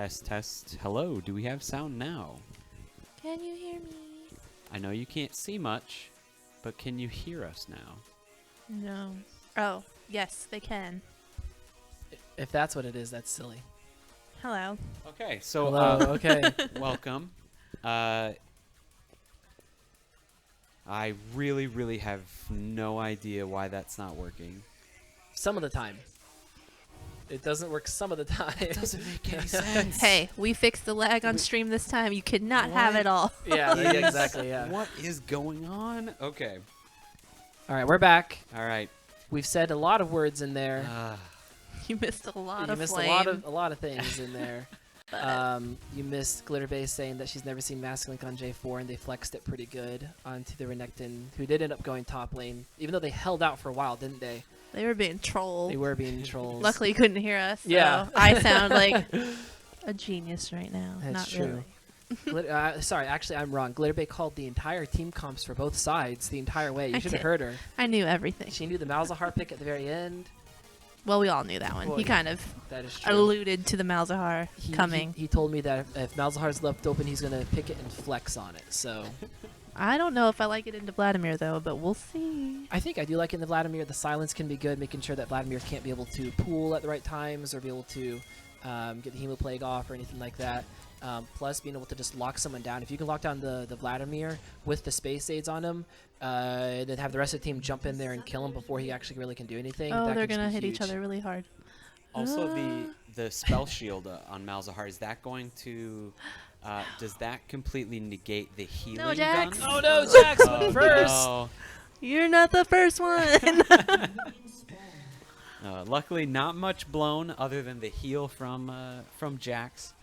Test, test. Hello, do we have sound now? Can you hear me? I know you can't see much, but can you hear us now? No. Oh, yes, they can. If that's what it is, that's silly. Hello. Okay, so Hello, okay. welcome. I really have no idea why that's not working. Some of the time. It doesn't work some of the time. It doesn't make any sense. Hey, we fixed the lag on stream this time. You could not have What? it all. Yeah, exactly, yeah. What is going on? Okay. All right, we're back. All right. We've said a lot of words in there. You missed a lot You of missed flame. a lot of things in there. You missed Glitterbase saying that she's never seen Mask Link on J4, and they flexed it pretty good onto the Renekton, who did end up going top lane, even though they held out for a while, didn't they? They were being trolled. They were being trolls. Luckily, you couldn't hear us. So Yeah. I sound like a genius right now. That's Not true. really. Sorry, actually, I'm wrong. Glitterbay called the entire team comps for both sides the entire way. You I should have did. heard her. I knew everything. She knew the Malzahar pick at the very end. Well, we all knew that one. Well, He yeah. kind of That is true. alluded to the Malzahar He- coming. He told me that if Malzahar's left open, he's going to pick it and flex on it. So I don't know if I like it into Vladimir, though, but we'll see. I think I do like in the Vladimir. The silence can be good, making sure that Vladimir can't be able to pool at the right times or be able to get the Hemoplague off or anything like that. Plus, being able to just lock someone down. If you can lock down the Vladimir with the space aids on him, and then have the rest of the team jump in there and kill him before he actually really can do anything. Oh, that they're can just going to be hit each huge. other really hard. Also, the spell shield on Malzahar, is that going to... does that completely negate the healing Jax. gun? Oh no, Jax went first! No. You're not the first one. Luckily, not much blown other than the heal from Jax.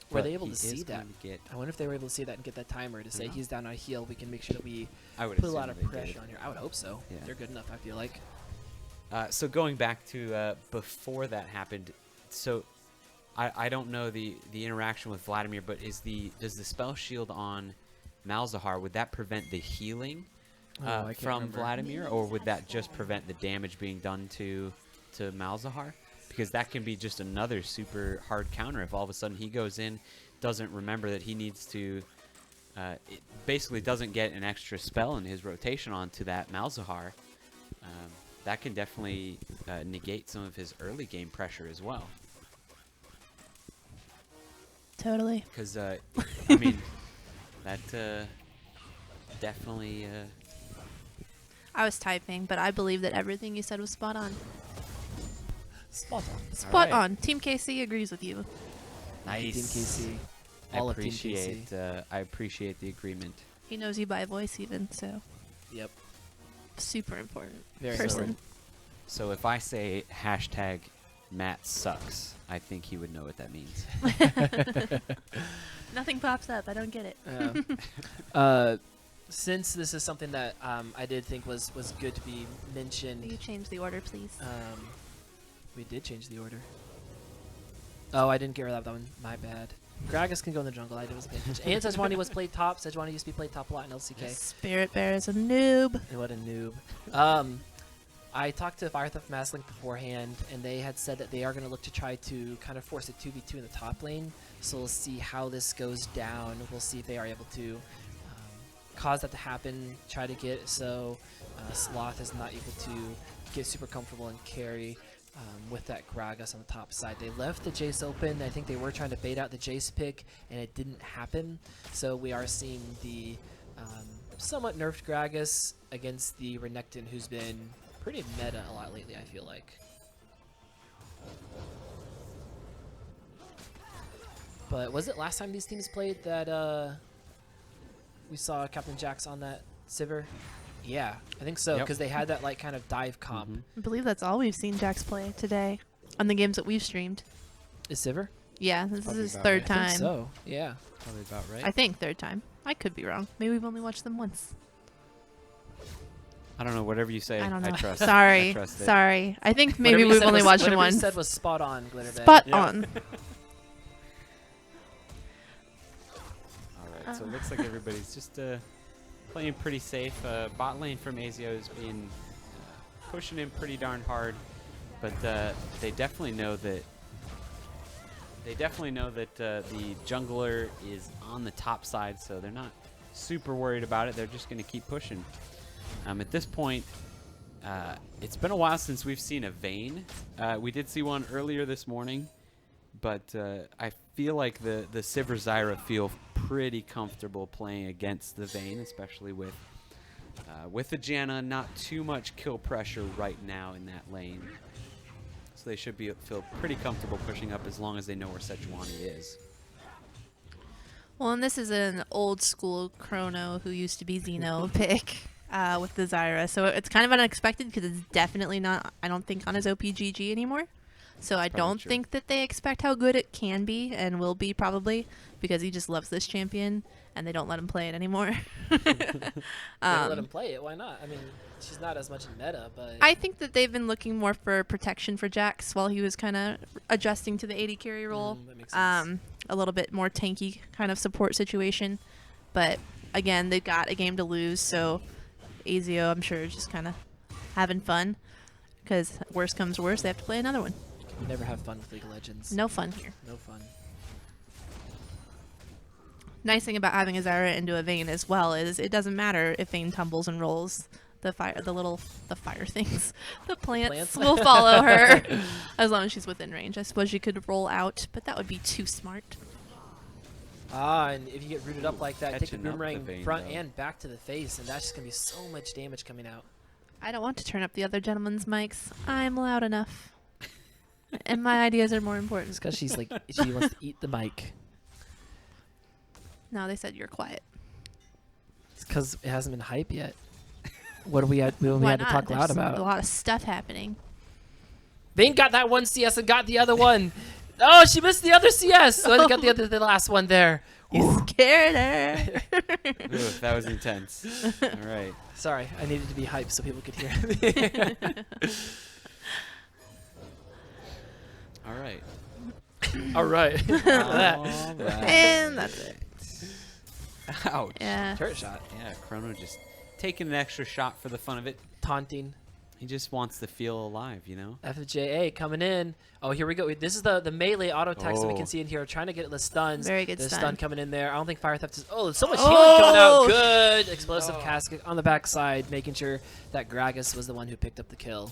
Were But they able he to see is that? going to get- I wonder if they were able to see that and get that timer to say Yeah. he's down on a heal. We can make sure that we I would put a assume lot of they did. pressure on here. I would hope so. Yeah. They're good enough, I feel like. So going back to before that happened, so I don't know the interaction with Vladimir, but does the spell shield on Malzahar, would that prevent the healing I can't from remember. Vladimir, or would that just prevent the damage being done to Malzahar? Because that can be just another super hard counter if all of a sudden he goes in, doesn't remember that he needs to, it basically doesn't get an extra spell in his rotation onto that Malzahar. That can definitely negate some of his early game pressure as well. Totally. Because, I mean, that definitely... I was typing, but I believe that everything you said was spot on. Spot on. Spot right. on. Team KC agrees with you. Nice. Team KC. I All of Team KC. appreciate the agreement. He knows you by voice even, so Yep. super important Very person. important. So if I say hashtag Matt sucks, I think he would know what that means. Nothing pops up. I don't get it. Since this is something that I did think was good to be Will you mentioned, change the order, please? we did change the order. Oh, I didn't get rid of that one. My bad. Gragas can go in the jungle. I wasn't paying attention. And Sejuani was played top. Sejuani used to be played top a lot in LCK. Spirit Bear is a noob. What a noob. I talked to Firetheft Masklink beforehand, and they had said that they are going to look to try to kind of force a 2v2 in the top lane. So we'll see how this goes down. We'll see if they are able to cause that to happen, try to get it so Sloth is not able to get super comfortable and carry with that Gragas on the top side. They left the Jace open. I think they were trying to bait out the Jace pick, and it didn't happen. So we are seeing the somewhat nerfed Gragas against the Renekton, who's been pretty meta a lot lately, I feel like. But was it last time these teams played that we saw Captain Jax on that Sivir? Yeah, I think so, Yep. because they had that like kind of dive comp. Mhm. I believe that's all we've seen Jax play today on the games that we've streamed. Is Sivir? Yeah, this Probably is his about third right. I think time. so, yeah. Probably about right. I think third time. I could be wrong. Maybe we've only watched them once. I don't know, whatever you say, I don't know. trust. Sorry. I trust it. Sorry. I think maybe Whatever you we've said only was- watched him whatever you once. said was spot on, Glitterbay. Spot Yeah. on. All right, so it looks like everybody's just playing pretty safe. Bot lane from Azio is being pushing in pretty darn hard, but they definitely know that They definitely know that the jungler is on the top side, so they're not super worried about it. They're just going to keep pushing. At this point, it's been a while since we've seen a Vayne. We did see one earlier this morning, but I feel like the Sivir Zyra feel pretty comfortable playing against the Vayne, especially with the Janna. Not too much kill pressure right now in that lane. So they should feel pretty comfortable pushing up as long as they know where Sejuani is. Well, and this is an old school Chrono who used to be Xeno pick with the Zyra. So it's kind of unexpected because it's definitely not, I don't think, on his OPGG anymore. So I don't think that they expect how good it can be and will be probably because he just loves this champion and they don't let him play it anymore. They don't let him play it. Why not? I mean, she's not as much in meta, but I think that they've been looking more for protection for Jax while he was kind of adjusting to the AD carry role. That makes sense. A little bit more tanky kind of support situation. But again, they've got a game to lose, so Azio, I'm sure, is just kind of having fun because worst comes to worst, they have to play another one. You never have fun with League of Legends. No fun here. No fun. Nice thing about having a Zyra into a Vayne as well is it doesn't matter if Vayne tumbles and rolls. The fire things, the plants will follow her as long as she's within range. I suppose you could roll out, but that would be too smart. And if you get rooted up like that, take a Catching up the boomerang Vayne, front though. and back to the face, and that's just gonna be so much damage coming out. I don't want to turn up the other gentleman's mics. I'm loud enough, and my ideas are more important. It's because she's like she wants to eat the mic. No, they said you're quiet. It's because it hasn't been hype yet. What do we had? We Why had to not? talk loud There's about. a lot of stuff happening. Vayne got that one CS and got the other one. Oh, she missed the other CS. So they got the last one there. You scared her. Ooh, that was intense. All right. Sorry, I needed to be hyped so people could hear me. All right. All right. All right. And that's it. Ouch. Yeah. Turret shot. Yeah, Chrono just taking an extra shot for the fun of it. Taunting. He just wants to feel alive, you know? FJA coming in. Oh, here we go. This is the melee auto attacks that we Oh. can see in here. Trying to get the stuns. Very good the stun. stun coming in there. I don't think Fire Theft is. Oh, there's so much healing coming out. Good. Explosive casket on the backside, making sure that Gragas was the one who picked up the kill.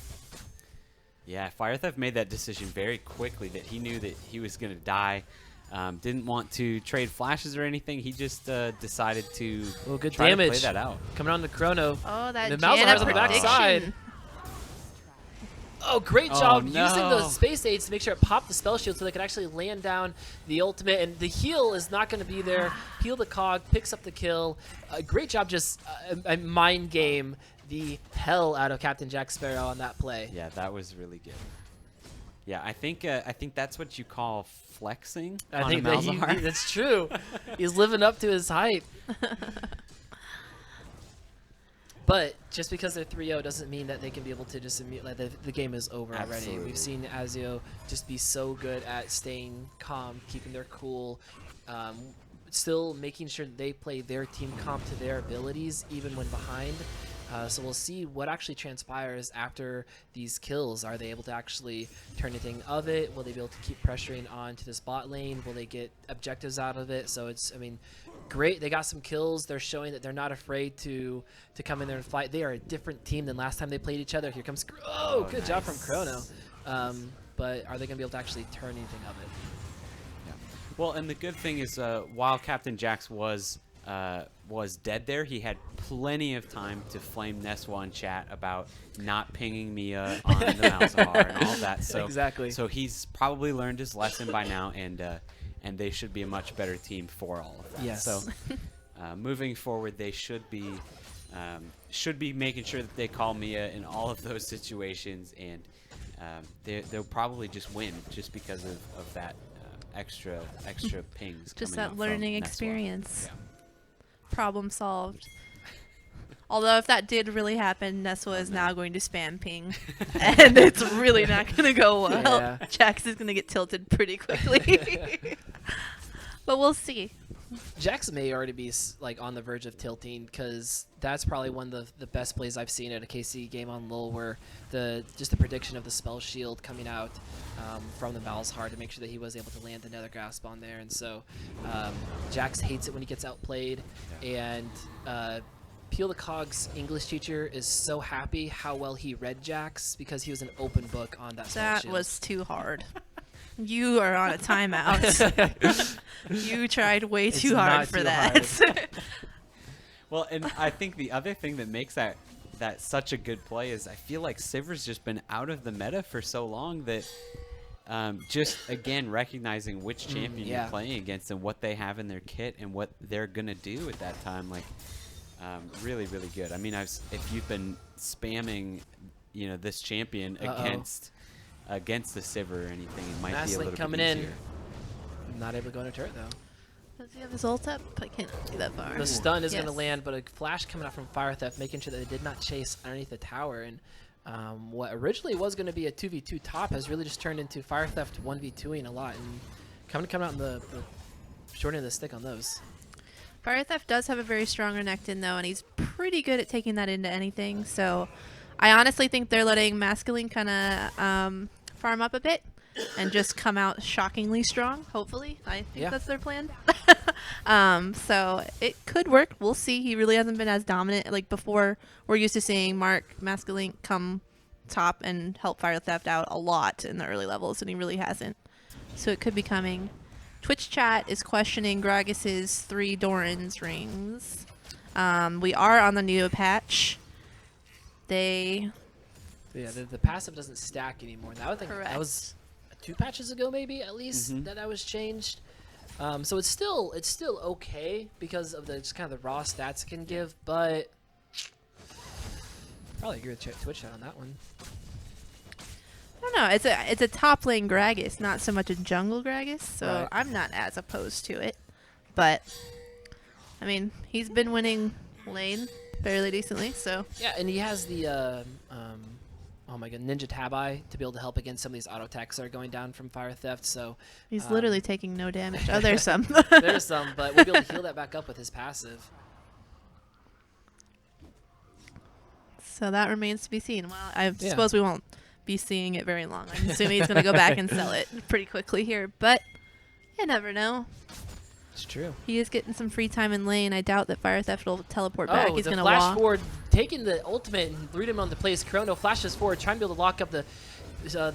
Yeah, Fire Theft made that decision very quickly that he knew that he was going to die. Didn't want to trade flashes or anything. He just decided to Oh, good try damage. to play that out. Coming on the Chrono. Oh, that The Janna Malzahar's on the prediction. backside. Oh, great job using no. those space aids to make sure it popped the spell shield so they could actually land down the ultimate. And the heal is not going to be there. Peel the cog, picks up the kill. Great job just mind game the hell out of Captain Jack Sparrow on that play. Yeah, that was really good. Yeah, I think that's what you call flexing I on think a that Malzahar. that's true. He's living up to his hype. But just because they're 3-0 doesn't mean that they can be able to just like the game is over already. Absolutely. We've seen Azio just be so good at staying calm, keeping their cool, still making sure that they play their team comp to their abilities even when behind. So we'll see what actually transpires after these kills. Are they able to actually turn anything of it? Will they be able to keep pressuring on to this bot lane? Will they get objectives out of it? So it's, I mean, great. They got some kills. They're showing that they're not afraid to come in there and fight. They are a different team than last time they played each other. Here comes, oh, good job from Chrono. But are they going to be able to actually turn anything of it? Yeah. Well, and the good thing is, while Captain Jax was dead there, he had plenty of time to flame Neswa in chat about not pinging Mia on the Malzahar and all that. So Exactly. So he's probably learned his lesson by now, and they should be a much better team for all of that. Yes. So moving forward, they should be making sure that they call Mia in all of those situations, and they'll probably just win just because of that extra pings. Just coming that out from learning Neswa. experience. Yeah. Problem solved. Although if that did really happen, Neswa is now going to spam ping, and it's really not going to go well. Yeah. Jax is going to get tilted pretty quickly. But we'll see. Jax may already be like on the verge of tilting, because that's probably one of the best plays I've seen at a KCGameOn lull, where just the prediction of the spell shield coming out from the Malzahar to make sure that he was able to land the Nether Grasp on there. And so Jax hates it when he gets outplayed, and Peel the Cog's English teacher is so happy how well he read Jax, because he was an open book on that spell That shield. was too hard. You are on a timeout. You tried way It's too hard not for too that. Well, and I think the other thing that makes that such a good play is I feel like Sivir's just been out of the meta for so long that just, again, recognizing which champion yeah. you're playing against and what they have in their kit and what they're going to do at that time, like, really, really good. I mean, if you've been spamming, this champion against the Sivir or anything, it might be a little coming bit in. easier. Not able to go into turret, though. Does he have his ult up? I can't see that far. The stun is going to Yes. land, but a flash coming out from Fire Theft, making sure that they did not chase underneath the tower. And what originally was going to be a 2v2 top has really just turned into Fire Theft 1v2ing a lot, and coming out in the short end of the stick on those. Fire Theft does have a very strong Renekton, though, and he's pretty good at taking that into anything. So I honestly think they're letting Masculine kind of farm up a bit and just come out shockingly strong, hopefully. I think that's their plan. So it could work. We'll see. He really hasn't been as dominant. Like before, we're used to seeing Mark Masculine come top and help Fire Theft out a lot in the early levels, and he really hasn't. So it could be coming. Twitch chat is questioning Gragas's 3 Doran's rings. We are on the new patch. Yeah, the passive doesn't stack anymore. That would think that was 2 patches ago, maybe at least, that was changed. So it's still okay because of the just kind of the raw stats it can give, but probably agree with Twitch chat on that one. I don't know. It's a top lane Gragas, not so much a jungle Gragas. So Right. I'm not as opposed to it. But I mean, he's been winning lane fairly decently. So Yeah, and he has the oh my god, Ninja Tabi to be able to help against some of these auto attacks that are going down from Fire Theft. So he's literally taking no damage. Oh, there's some. there's some, but we'll be able to heal that back up with his passive. So that remains to be seen. Well, I suppose we won't be seeing it very long. I'm assuming he's going to go back and sell it pretty quickly here, but you never know. It's true. He is getting some free time in lane. I doubt that Fire Theft will teleport back. He's going to flash walk. forward, taking the ultimate and read him on the place. Chrono flashes forward, trying to be able to lock up the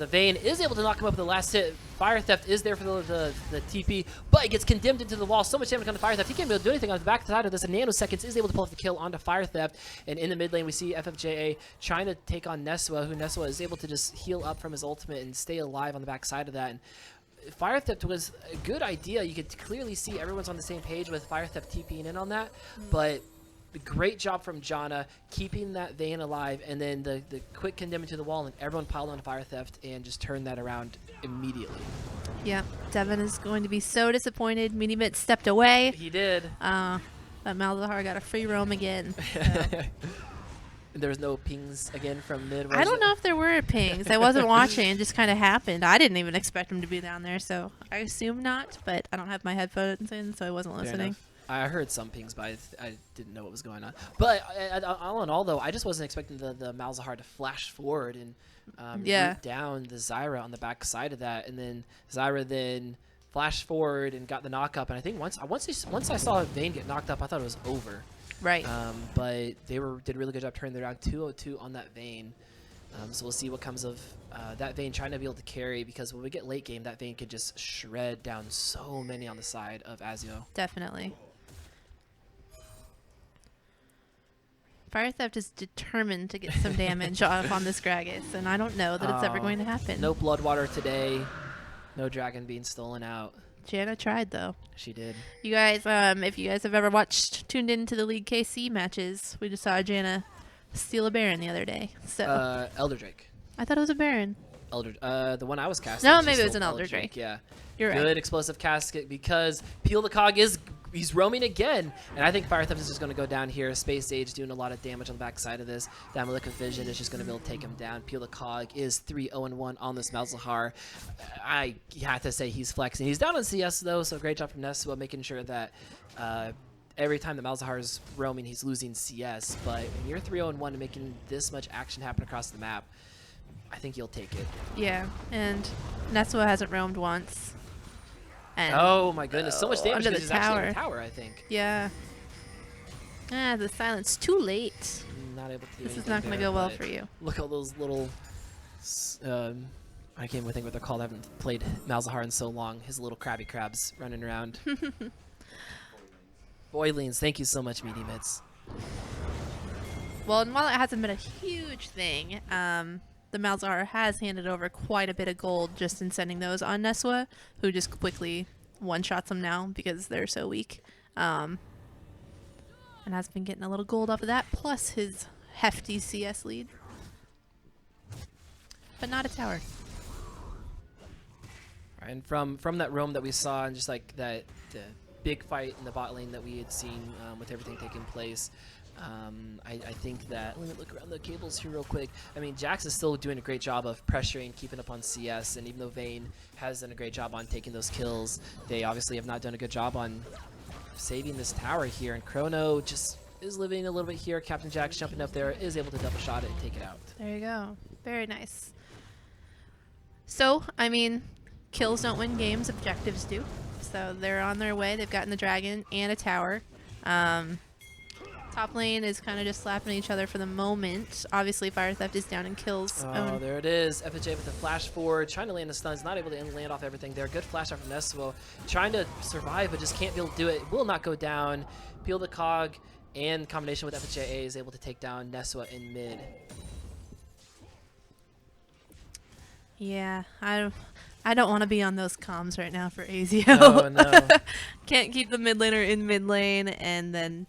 Vayne. Is able to knock him up with the last hit. Fire Theft is there for the TP, but he gets condemned into the wall. So much damage on the Fire Theft. He can't be able to do anything on the back side of this. In nanoseconds, is able to pull off the kill onto Fire Theft. And in the mid lane, we see FFJA trying to take on Neswa, who Neswa is able to just heal up from his ultimate and stay alive on the back side of that. And Fire Theft was a good idea. You could clearly see everyone's on the same page with Fire Theft TPing in on that, but the great job from Janna keeping that Vayne alive, and then the quick condemning to the wall, and everyone piled on Fire Theft and just turned that around immediately. Yeah, Devin is going to be so disappointed. Minibit stepped away. He did. But Malzahar got a free roam again. So. There was no pings again from mid. I don't know if there were pings. I wasn't watching. It just kind of happened. I didn't even expect him to be down there, so I assume not. But I don't have my headphones in, so I wasn't listening. I heard some pings, but I didn't know what was going on. But all in all, though, I just wasn't expecting the Malzahar to flash forward and root down the Zyra on the back side of that, and then Zyra then flashed forward and got the knock up. And I think once I saw Vayne get knocked up, I thought it was over. Right. But they did a really good job turning it around. 202 on that Vayne. So we'll see what comes of that Vayne trying to be able to carry, because when we get late game, that Vayne could just shred down so many on the side of Azio. Definitely. Fire Theft is determined to get some damage off on this Gragas, and I don't know that it's ever going to happen. No Bloodwater today. No Dragon being stolen out. Janna tried, though. She did. You guys, if you guys have ever tuned into the League KC matches, we just saw Janna steal a Baron the other day. So Elder Drake. I thought it was a Baron. The one I was casting. No, she maybe it was stole an Elder Drake. Yeah. You're Good right. explosive casket, because Peel the Cog is he's roaming again, and I think Fire Theft is just going to go down here. Space Age doing a lot of damage on the backside of this. That Malika Vision is just going to be able to take him down. Peel the Cog is 3-0-1 on this Malzahar. I have to say he's flexing. He's down on CS though, so great job from Neswa making sure that every time the Malzahar is roaming, he's losing CS. But when you're 3-0-1 and making this much action happen across the map, I think you'll take it. Yeah, and Neswa hasn't roamed once. And Oh my goodness, so much damage under because the he's actually in tower. the tower, I think. Yeah. Ah, the silence. Too late. Not able to do This is anything not going to there, go well but for you. Look at all those little, I can't even think what they're called. I haven't played Malzahar in so long. His little Krabby Crabs running around. Boilings, thank you so much, Meaty Mitts. Well, and while it hasn't been a huge thing, the Malzahar has handed over quite a bit of gold just in sending those on Neswa, who just quickly one-shots them now because they're so weak. And has been getting a little gold off of that, plus his hefty CS lead. But not a tower. And from that roam that we saw, and just like that the big fight in the bot lane that we had seen with everything taking place, I think that, let me look around the cables here real quick. I mean, Jax is still doing a great job of pressuring, keeping up on CS, and even though Vayne has done a great job on taking those kills, they obviously have not done a good job on saving this tower here. And Chrono just is living a little bit here. Captain Jax jumping up there, is able to double shot it and take it out. There you go. Very nice. So, I mean, kills don't win games, objectives do. So they're on their way. They've gotten the dragon and a tower. Top lane is kind of just slapping each other for the moment. Obviously, Fire Theft is down in kills. Oh, there it is. FJ with the flash forward, trying to land the stuns, not able to land off everything there. Good flash out from Neswo, trying to survive, but just can't be able to do it. Will not go down. Peel the Cog, and combination with FJA is able to take down Neswa in mid. Yeah, I don't want to be on those comms right now for Azio. Oh, no. Can't keep the mid laner in mid lane and then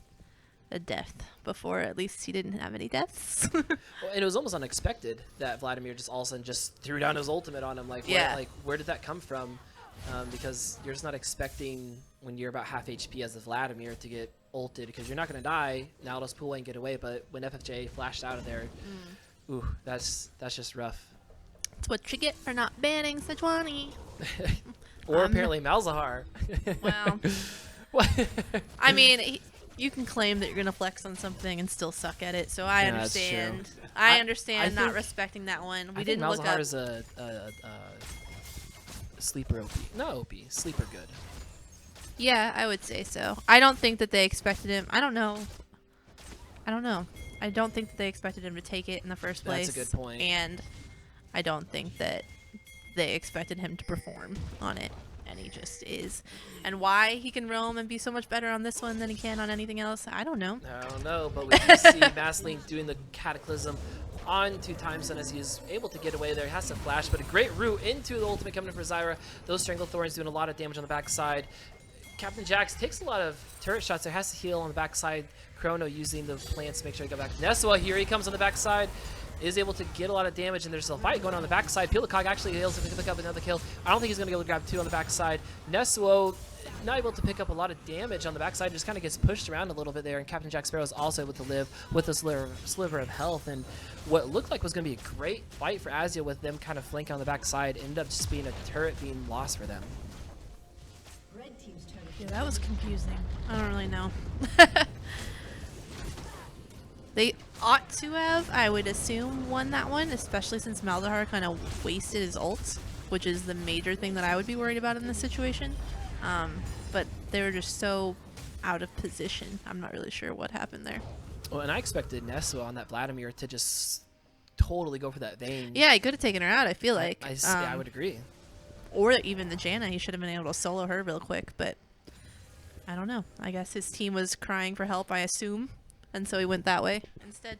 a death before at least he didn't have any deaths. Well, and it was almost unexpected that Vladimir just all of a sudden just threw down his ultimate on him. Like, Yeah. where did that come from? Because you're just not expecting when you're about half HP as a Vladimir to get ulted, because you're not going to die. Naldos pull away and get away, but when FFJ flashed out of there, ooh, that's just rough. That's what you get for not banning Sejuani. Or apparently Malzahar. Well, What? I mean, you can claim that you're gonna flex on something and still suck at it. So I Yeah, that's true. understand. I I understand not think- respecting that one. We I think didn't look Malzahar up. is a sleeper OP. Not OP, sleeper good. Yeah, I would say so. I don't think that they expected him. I don't know. I don't think that they expected him to take it in the first place. That's a good point. And I don't think that they expected him to perform on it. And he just is. And why he can roam and be so much better on this one than he can on anything else, I don't know. I don't know, but we do see Masling doing the Cataclysm on to Timesun as he's able to get away there. He has to flash, but a great route into the ultimate coming in for Zyra. Those Stranglethorns doing a lot of damage on the backside. Captain Jax takes a lot of turret shots there, has to heal on the backside. Chrono using the plants to make sure he got back. Neswa, here he comes on the backside. Is able to get a lot of damage, and there's a fight going on the backside. Pilakog actually able to pick up another kill. I don't think he's going to be able to grab two on the backside. Neswo not able to pick up a lot of damage on the backside, just kind of gets pushed around a little bit there, and Captain Jack Sparrow is also able to live with a sliver of health. And what looked like was going to be a great fight for Azio with them kind of flanking on the backside ended up just being a turret being lost for them. Yeah, that was confusing. I don't really know. They ought to have, I would assume, won that one, especially since Malzahar kind of wasted his ult, which is the major thing that I would be worried about in this situation. But they were just so out of position. I'm not really sure what happened there. Well, and I expected Neswa on that Vladimir to just totally go for that Vayne. Yeah, he could have taken her out, I feel like. I would agree. Or even the Janna, he should have been able to solo her real quick, but I don't know. I guess his team was crying for help, I assume, and so he went that way instead.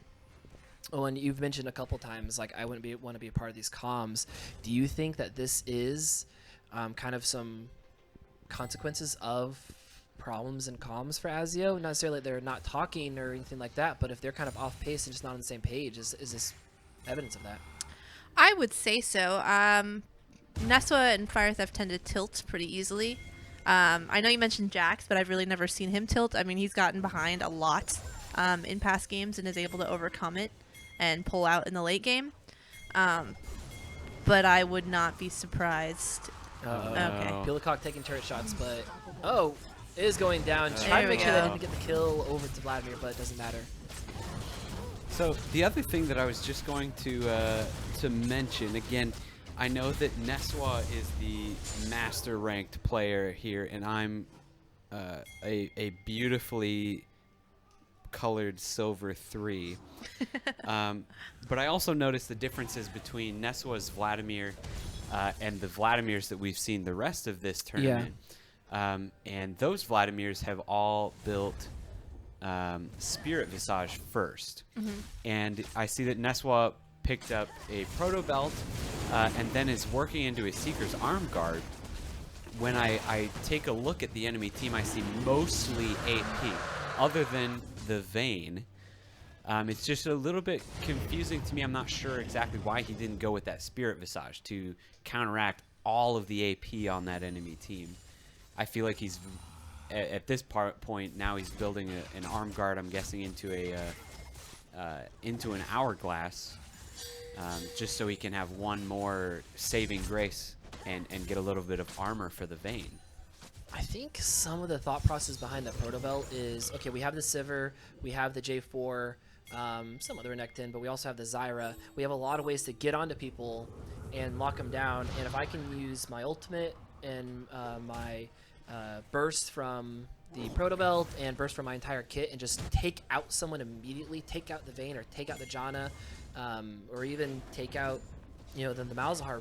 Oh, and you've mentioned a couple times, like, I wouldn't want to be a part of these comms. Do you think that this is kind of some consequences of problems in comms for Azio? Not necessarily they're not talking or anything like that, but if they're kind of off pace and just not on the same page, is this evidence of that? I would say so. Neswa and Fire Theft tend to tilt pretty easily. I know you mentioned Jax, but I've really never seen him tilt. I mean, he's gotten behind a lot in past games and is able to overcome it and pull out in the late game. But I would not be surprised. Okay. Peel the Cock taking turret shots, but it is going down. Trying There to we make sure they go. didn't get the kill over to Vladimir, but it doesn't matter. So the other thing that I was just going to mention, again, I know that Neswa is the master ranked player here, and I'm a beautifully colored silver 3. But I also noticed the differences between Neswa's Vladimir and the Vladimirs that we've seen the rest of this tournament. And those Vladimirs have all built Spirit Visage first. And I see that Neswa picked up a Proto Belt and then is working into a Seeker's Arm Guard. When I take a look at the enemy team, I see mostly AP, other than the Vayne. It's just a little bit confusing to me. I'm not sure exactly why he didn't go with that Spirit Visage to counteract all of the AP on that enemy team. I feel like he's at this point now he's building an arm guard. I'm guessing into an hourglass, just so he can have one more saving grace and get a little bit of armor for the Vayne. I think some of the thought process behind the Proto Belt is, okay, we have the Sivir, we have the J4, some other Renekton, but we also have the Zyra. We have a lot of ways to get onto people and lock them down, and if I can use my ultimate and my burst from the Proto Belt and burst from my entire kit and just take out someone immediately, take out the Vayne or take out the Janna, or even take out, the Malzahar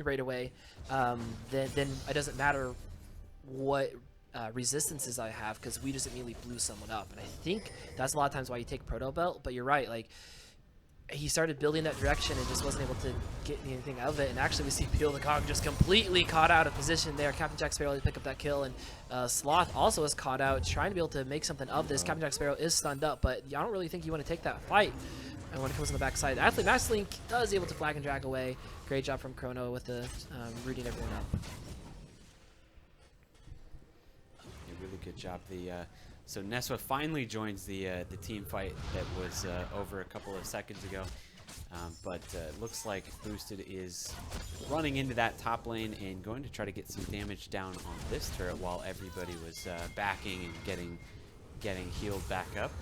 right away, then it doesn't matter what resistances I have, because we just immediately blew someone up. And I think that's a lot of times why you take Proto Belt. But you're right, like, he started building that direction and just wasn't able to get anything out of it. And actually we see Peel the Cog just completely caught out of position there. Captain Jack Sparrow to pick up that kill, and Sloth also is caught out, trying to be able to make something of this. Captain Jack Sparrow is stunned up, but I don't really think you want to take that fight. And when it comes on the backside, Athlete Mastlink does able to flag and drag away. Great job from Chrono with the rooting everyone up. Really good job. So Neswa finally joins the team fight that was over a couple of seconds ago, but it looks like Boosted is running into that top lane and going to try to get some damage down on this turret while everybody was backing and getting healed back up.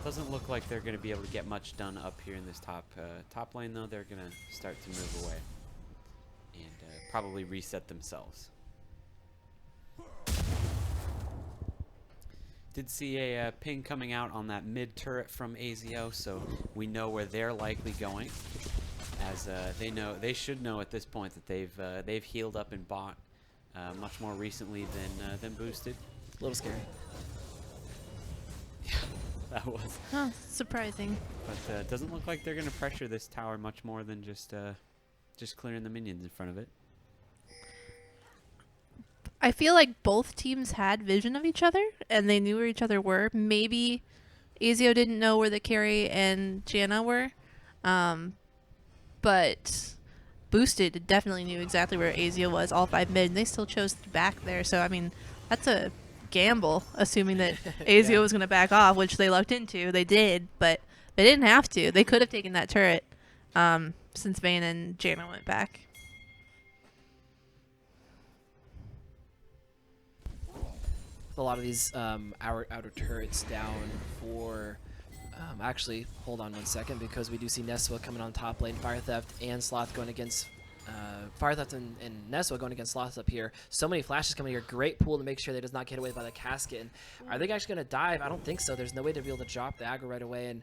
Doesn't look like they're going to be able to get much done up here in this top lane, though. They're going to start to move away and probably reset themselves. Did see a ping coming out on that mid turret from AZO, so we know where they're likely going. As they should know at this point that they've healed up and bought much more recently than Boosted. A little scary. Yeah, that was. Huh, surprising. But it doesn't look like they're going to pressure this tower much more than just clearing the minions in front of it. I feel like both teams had vision of each other and they knew where each other were. Maybe Azio didn't know where the carry and Janna were, but Boosted definitely knew exactly where Azio was, all 5 mid, and they still chose to back there. So, I mean, that's a gamble, assuming that Azio was going to back off, which they lucked into. They did, but they didn't have to. They could have taken that turret since Vayne and Janna went back. A lot of these outer turrets down for actually, hold on one second, because we do see Neswa coming on top lane, Fire Theft and Sloth going against Fire Theft and Neswa going against Sloth up here. So many flashes coming here. Great pool to make sure they does not get away by the casket. And are they actually going to dive? I don't think so. There's no way to be able to drop the aggro right away, and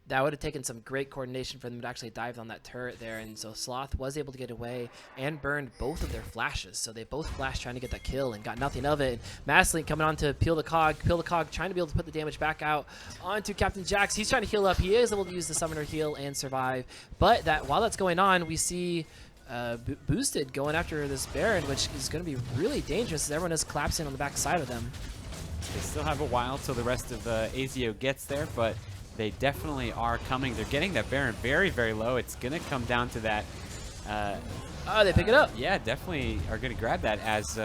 that would have taken some great coordination for them to actually dive on that turret there. And so Sloth was able to get away and burned both of their flashes. So they both flashed trying to get that kill and got nothing of it. Mastlink coming on to Peel the Cog. Peel the Cog trying to be able to put the damage back out onto Captain Jax. He's trying to heal up. He is able to use the Summoner heal and survive. But while that's going on, we see Boosted going after this Baron, which is going to be really dangerous as everyone is collapsing on the back side of them. They still have a while till the rest of AZO gets there, but they definitely are coming. They're getting that Baron very, very low. It's going to come down to that. Oh, they pick it up. Yeah, definitely are going to grab that as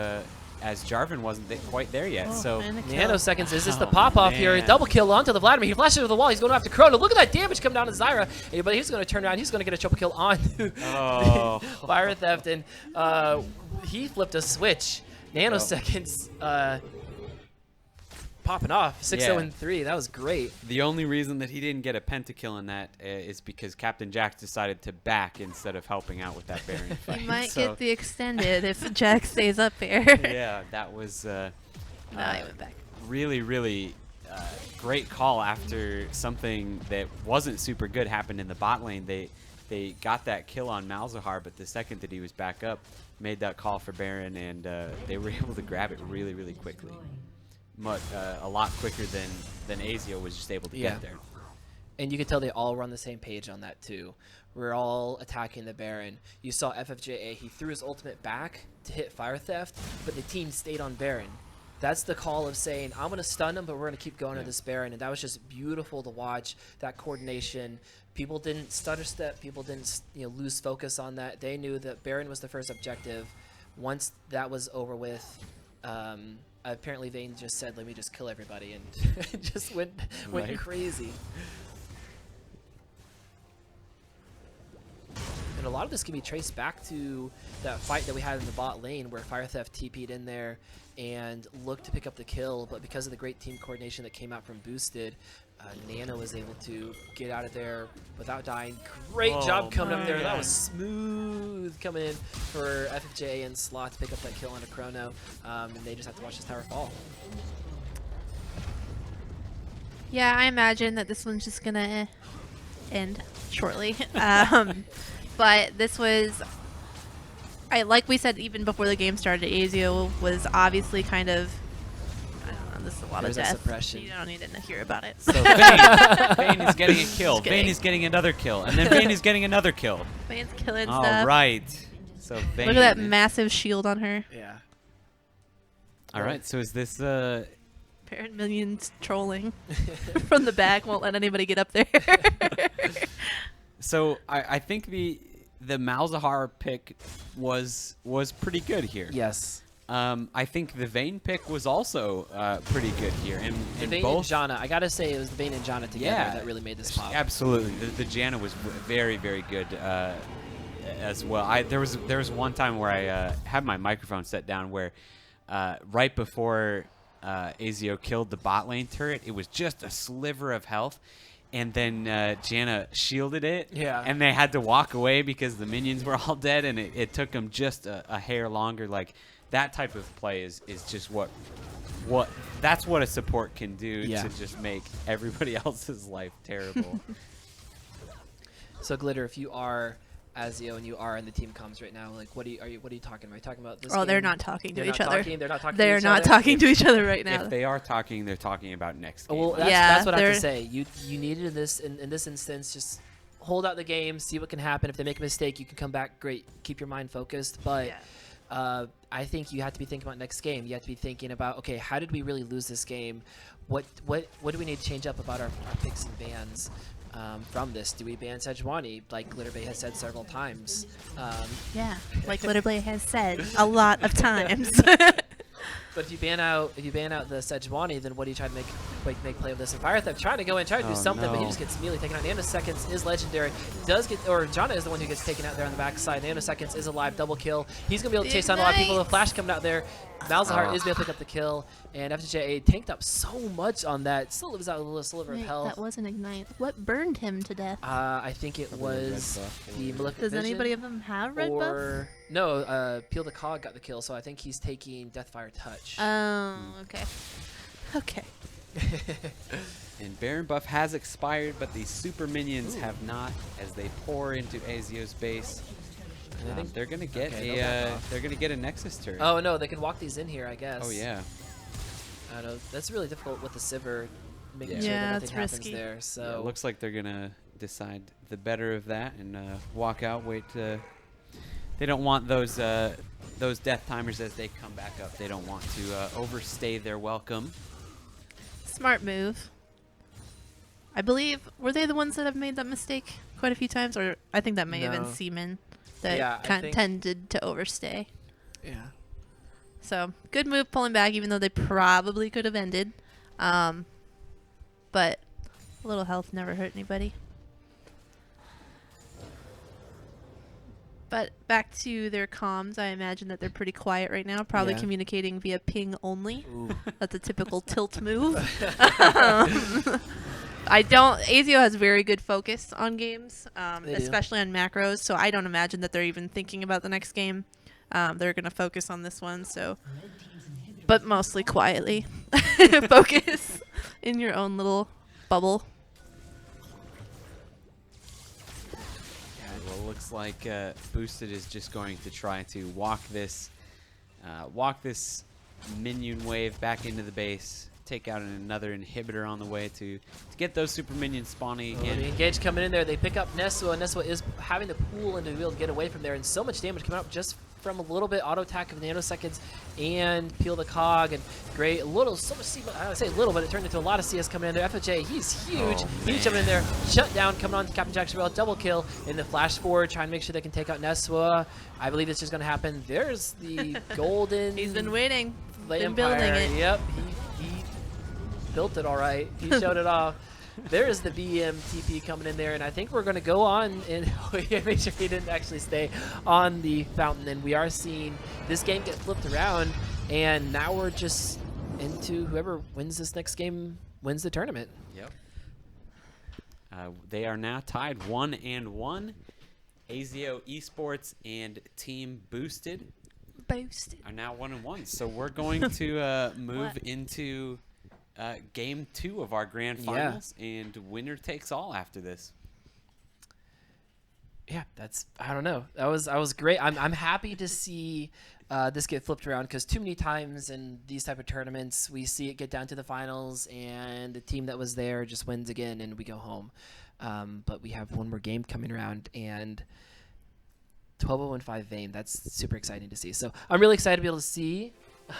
as Jarvan wasn't quite there yet. So And a kill. Nanoseconds, is this the Oh, pop-off here? man. Double kill onto the Vladimir. He flashes over the wall. He's going after Chrono. Look at that damage come down to Zyra. But he's going to turn around. He's going to get a triple kill on Oh. Fire Theft. And he flipped a switch. Nanoseconds popping off. 6-0-3. That was great. the only reason that he didn't get a pentakill in that is because Captain Jax decided to back instead of helping out with that Baron fight. He might So, get the extended if Jack stays up here. yeah, that was No, he went back. really, really great call after something that wasn't super good happened in the bot lane. They got that kill on Malzahar, but the second that he was back up, made that call for Baron, and they were able to grab it really, really quickly. A lot quicker than Azio was just able to get there. And you can tell they all were on the same page on that too. We're all attacking the Baron. You saw FFJA, he threw his ultimate back to hit Fire Theft, but the team stayed on Baron. That's the call of saying, I'm going to stun him, but we're going to keep going to this Baron. And that was just beautiful to watch, that coordination. People didn't stutter step. People didn't lose focus on that. They knew that Baron was the first objective. Once that was over with, apparently Vayne just said, let me just kill everybody, and just went Right. crazy. And a lot of this can be traced back to that fight that we had in the bot lane where Fire Theft TP'd in there and looked to pick up the kill, but because of the great team coordination that came out from Boosted, Nano was able to get out of there without dying. Great job coming up there. man. That was smooth coming in for FFJ and Slot to pick up that kill on a Chrono, and they just have to watch this tower fall. Yeah, I imagine that this one's just gonna end shortly. But this was, like we said even before the game started, Azio was obviously kind of, I don't know, this is a lot There's of that death. suppression. You don't need to hear about it. So Vayne is getting a kill. Just kidding. Vayne is getting another kill, and then Vayne is getting another kill. Vayne's killing All stuff. right. So Vayne. Look at that massive shield on her. Yeah. All right. So is this Parent minions trolling from the back, won't let anybody get up there. So I think the Malzahar pick was pretty good here. Yes. I think the Vayne pick was also pretty good here, and The Vayne both. and Janna, I gotta say it was the Vayne and Janna together Yeah. that really made this pop. Absolutely, the Janna was very, very good as well. There was one time where I had my microphone set down where right before Azio killed the bot lane turret, it was just a sliver of health. And then Janna shielded it, Yeah. and they had to walk away because the minions were all dead, and it took them just a hair longer. Like, that type of play is just what that's what a support can do Yeah. to just make everybody else's life terrible. So Glitter, if you are Azio and you are in the team comms right now, like what are you talking about? Are you talking about this? Oh, they're game? not talking to They're each not other. talking? They're not talking. They're to each not other? talking to each other right now. If they are talking, they're talking about next game. Well, Yeah, that's what I have they're- to say. You needed in this instance, just hold out the game, see what can happen. If they make a mistake, you can come back. Great, keep your mind focused. But Yeah. I think you have to be thinking about next game. You have to be thinking about, okay, how did we really lose this game? What do we need to change up about our picks and bans from this? Do we ban Sejuani, like Glitterbay has said several times? Yeah, like Glitterblade has said a lot of times. But if you ban out the Sejuani, then what do you try to make play with this? And Fire Theft trying to go in, trying to do Oh, something, but he no. just gets immediately taken out. Nanoseconds is legendary. Janna is the one who gets taken out there on the backside. Nanoseconds is alive, double kill. He's gonna be able to chase down a lot of people. The flash coming out there. Malzahar is able to pick up the kill, and FJA tanked up so much on that. Still lives out a little sliver of Wait, health. that wasn't Ignite. What burned him to death? I think it was the Maleficent Does Vision, anybody of them have red buff? or no? Peel the Cog got the kill, so I think he's taking Deathfire Touch. Oh, okay. Okay. And Baron buff has expired, but the super minions have not, as they pour into Azio's base. And I think They're gonna get Okay, they'll walk they're gonna get a Nexus turret. Oh no, they can walk these in here, I guess. Oh, yeah. I don't know. That's really difficult with the Sivir, making Yeah. sure Yeah, that it's nothing happens risky. there. Yeah, it So looks like they're gonna decide the better of that and walk out. They don't want those death timers as they come back up. They don't want to overstay their welcome. Smart move. I believe, were they the ones that have made that mistake quite a few times? Or I think that may have No. been Seaman that Yeah, I think- tended to overstay. yeah. So good move pulling back, even though they probably could have ended. But a little health never hurt anybody. But back to their comms, I imagine that they're pretty quiet right now, probably Yeah. communicating via ping only. Ooh. That's a typical tilt move. Azio has very good focus on games, They do. especially on macros, so I don't imagine that they're even thinking about the next game. They're going to focus on this one, so, but mostly quietly. Focus in your own little bubble. Well, it looks like Boosted is just going to try to walk this minion wave back into the base, take out another inhibitor on the way to get those super minions spawning Oh, again. the engage coming in there. They pick up Neswa. Neswa is having to pull and to be able to get away from there, and so much damage coming up just from a little bit auto attack of nanoseconds and peel the cog and great so much C. I would say little, but it turned into a lot of CS coming in there. FJ, he's huge. Oh, He's jumping in there, shut down, coming on to Captain Jack's Rail, double kill in the flash forward, trying to make sure they can take out Neswa. I believe it's just going to happen. There's the golden. He's been waiting, been Empire. building it. Yep, he built it all right. He showed it off. There's the BMTP coming in there, and I think we're going to go on and make sure he didn't actually stay on the fountain. And we are seeing this game get flipped around, and now we're just into whoever wins this next game wins the tournament. Yep. They are now tied 1-1. Azio Esports and Team Boosted are now 1-1. So we're going to move into game 2 of our grand finals, and winner takes all after this. Yeah, I don't know. I was great. I'm happy to see this get flipped around, because too many times in these type of tournaments we see it get down to the finals and the team that was there just wins again and we go home. But we have one more game coming around, and 12-0-5 Vayne. That's super exciting to see. So I'm really excited to be able to see.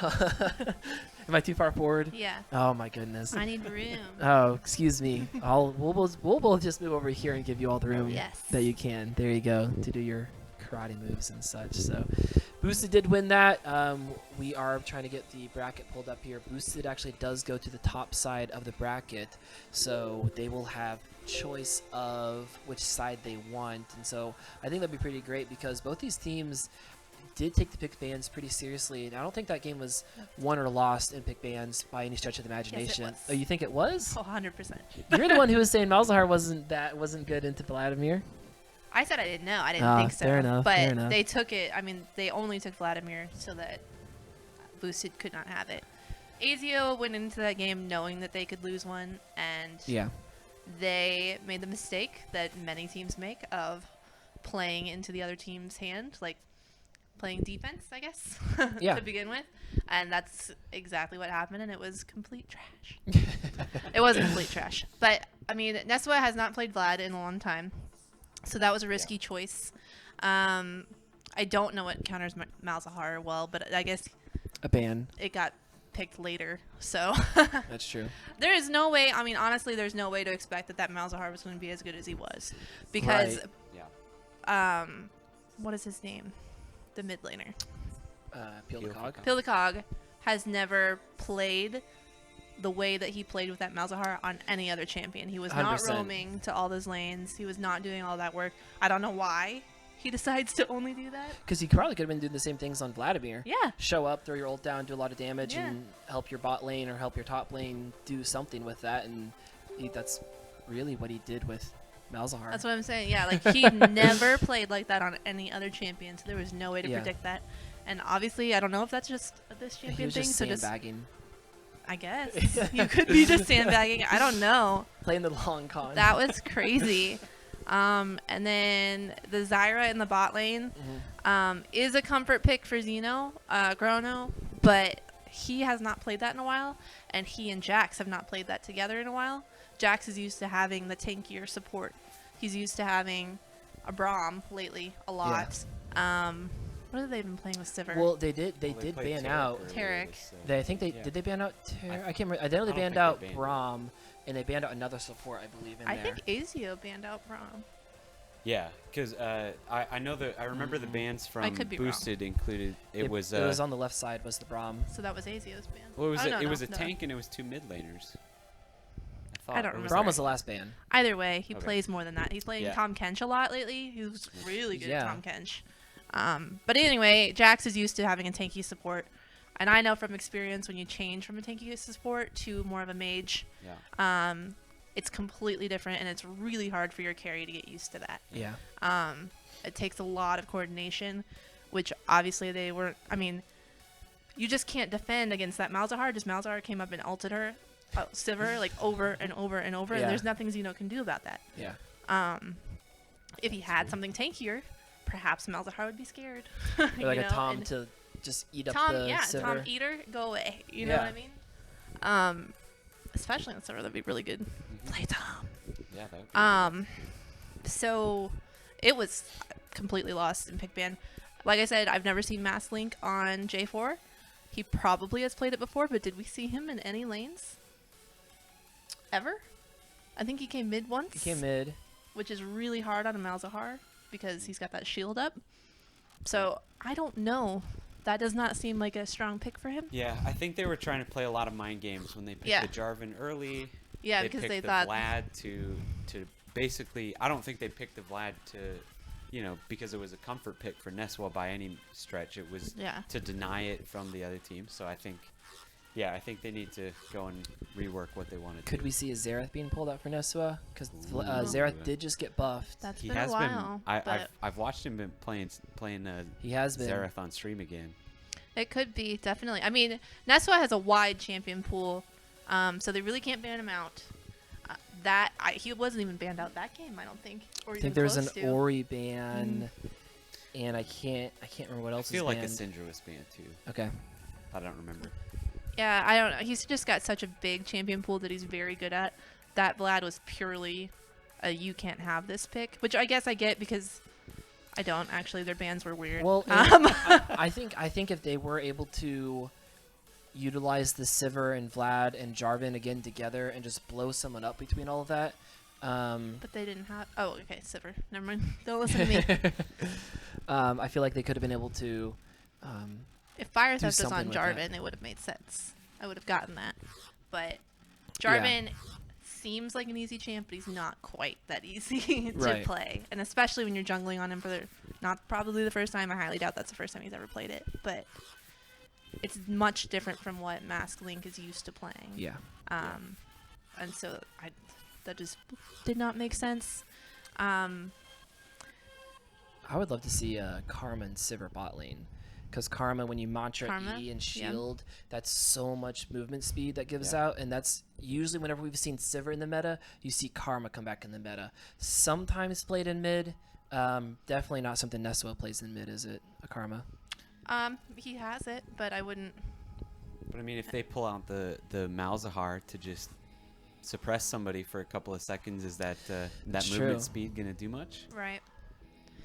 Am I too far forward? Yeah. Oh my goodness. I need room. Oh, excuse me. We'll both just move over here and give you all the room Yes. that you can. There you go, to do your karate moves and such. So Boosted did win that. We are trying to get the bracket pulled up here. Boosted actually does go to the top side of the bracket, so they will have choice of which side they want. And so I think that'd be pretty great, because both these teams did take the pick bans pretty seriously, and I don't think that game was won or lost in pick bans by any stretch of the imagination. was. Oh, you think it was? Oh, 100%. You're the one who was saying Malzahar wasn't good into Vladimir. I said I didn't know. I didn't think so. Fair enough, But fair enough. they took it. I mean, they only took Vladimir so that Boosted could not have it. Azio went into that game knowing that they could lose one, and Yeah. they made the mistake that many teams make of playing into the other team's hand, like playing defense, I guess, Yeah. to begin with. And that's exactly what happened, and it was complete trash. It wasn't complete trash. But, I mean, Neswa has not played Vlad in a long time, so that was a risky choice. I don't know what counters Malzahar well, but I guess A ban. it got picked later, so That's true. there is no way. I mean, honestly, there's no way to expect that Malzahar was going to be as good as he was, because Right. Yeah. what is his name? The mid laner, Peel the cog. Pillicog, has never played the way that he played with that Malzahar on any other champion. He was not 100%. roaming to all those lanes. He was not doing all that work. I don't know why he decides to only do that. Because he probably could have been doing the same things on Vladimir. Yeah. Show up, throw your ult down, do a lot of damage, Yeah. and help your bot lane or help your top lane do something with that. And that's really what he did with Malzahar. That's what I'm saying. Yeah, like he never played like that on any other champion, so there was no way to Yeah. predict that. And obviously, I don't know if that's just this He champion was thing. just So just, sandbagging, I guess you could be just sandbagging. I don't know. playing the long con. That was crazy. And then the Zyra in the bot lane is a comfort pick for Xeno, Chrono, but he has not played that in a while, and he and Jax have not played that together in a while. Jax is used to having the tankier support. He's used to having a Braum lately a lot. What have they been playing with Sivir? Well, they did They ban played out. earlier Tarek. this, I think Yeah. did they ban out? I can't remember. I know I they don't banned think out they banned it. Braum, and they banned out another support, I believe. In I there. think Azio banned out Braum. Yeah, because I know that I remember the bands from could be wrong. Boosted included. It was on the left side was the Braum. So that was Azio's band. well, it was Oh, no, it no, was a no. tank and it was 2 mid laners. I don't Or was remember. Braum there- was the last band. Either way, he Okay. plays more than that. He's playing Yeah. Tom Kench a lot lately. He was really good Yeah. at Tom Kench. But anyway, Jax is used to having a tanky support. And I know from experience when you change from a tanky support to more of a mage, Yeah. it's completely different and it's really hard for your carry to get used to that. Yeah. It takes a lot of coordination, which obviously they weren't. I mean, you just can't defend against that Malzahar. Just Malzahar came up and ulted her, Sivir, like over and over and over, Yeah. and there's nothing Xeno can do about that. Yeah. If he had something tankier, perhaps Malzahar would be scared. Or like you a know, Tom and to just eat up Tom, the yeah, Sivir. Tom Eater, go away. You know Yeah. what I mean? Especially on Sivir, that'd be really good. Play Tom. Yeah. That would be So it was completely lost in pick ban. Like I said, I've never seen Mass Link on J4. He probably has played it before, but did we see him in any lanes? Ever? I think he came mid once. He came mid. Which is really hard on a Malzahar because he's got that shield up. So I don't know. That does not seem like a strong pick for him. Yeah, I think they were trying to play a lot of mind games when they picked Yeah. the Jarvan early. Yeah, they because picked they the thought Vlad to basically. I don't think they picked the Vlad to, because it was a comfort pick for Neswa by any stretch. It was yeah. to deny it from the other team. So I think they need to go and rework what they want to do. Could we see a Xerath being pulled out for Neswa? Because Ooh. Xerath did just get buffed. That's He been has a while. been. but I've watched him been playing He has been. Xerath on stream again. it could be, definitely. I mean, Neswa has a wide champion pool, so they really can't ban him out. He wasn't even banned out that game, I don't think. Or I even think there's an close to. Ori ban, and I can't remember what I else feel is like a banned. Syndra was banned too. Okay. I don't remember. Yeah, I don't know. He's just got such a big champion pool that he's very good at. That Vlad was purely a you can't have this pick, which I guess I get because I don't actually. Their bans were weird. Well, I think if they were able to utilize the Sivir and Vlad and Jarvan again together and just blow someone up between all of that. But they didn't have. Oh, okay, Sivir. Never mind. Don't listen to me. I feel like they could have been able to. If Fire do Theft was on something with that. Jarvan, it would have made sense. I would have gotten that. But Jarvan seems like an easy champ, but he's not quite that easy to Right. play. And especially when you're jungling on him for not probably the first time. I highly doubt that's the first time he's ever played it. But it's much different from what Mask Link is used to playing. Yeah. And so that just did not make sense. I would love to see Karma and Sivir bot lane. Because Karma, when you mantra Karma? E and Yeah. shield, that's so much movement speed that gives Yeah. out. And that's usually whenever we've seen Sivir in the meta, you see Karma come back in the meta. Sometimes played in mid. Definitely not something Neswa plays in mid, is it? A Karma? He has it, but I wouldn't. But I mean, if they pull out the Malzahar to just suppress somebody for a couple of seconds, is that It's movement true. speed gonna do much? Right.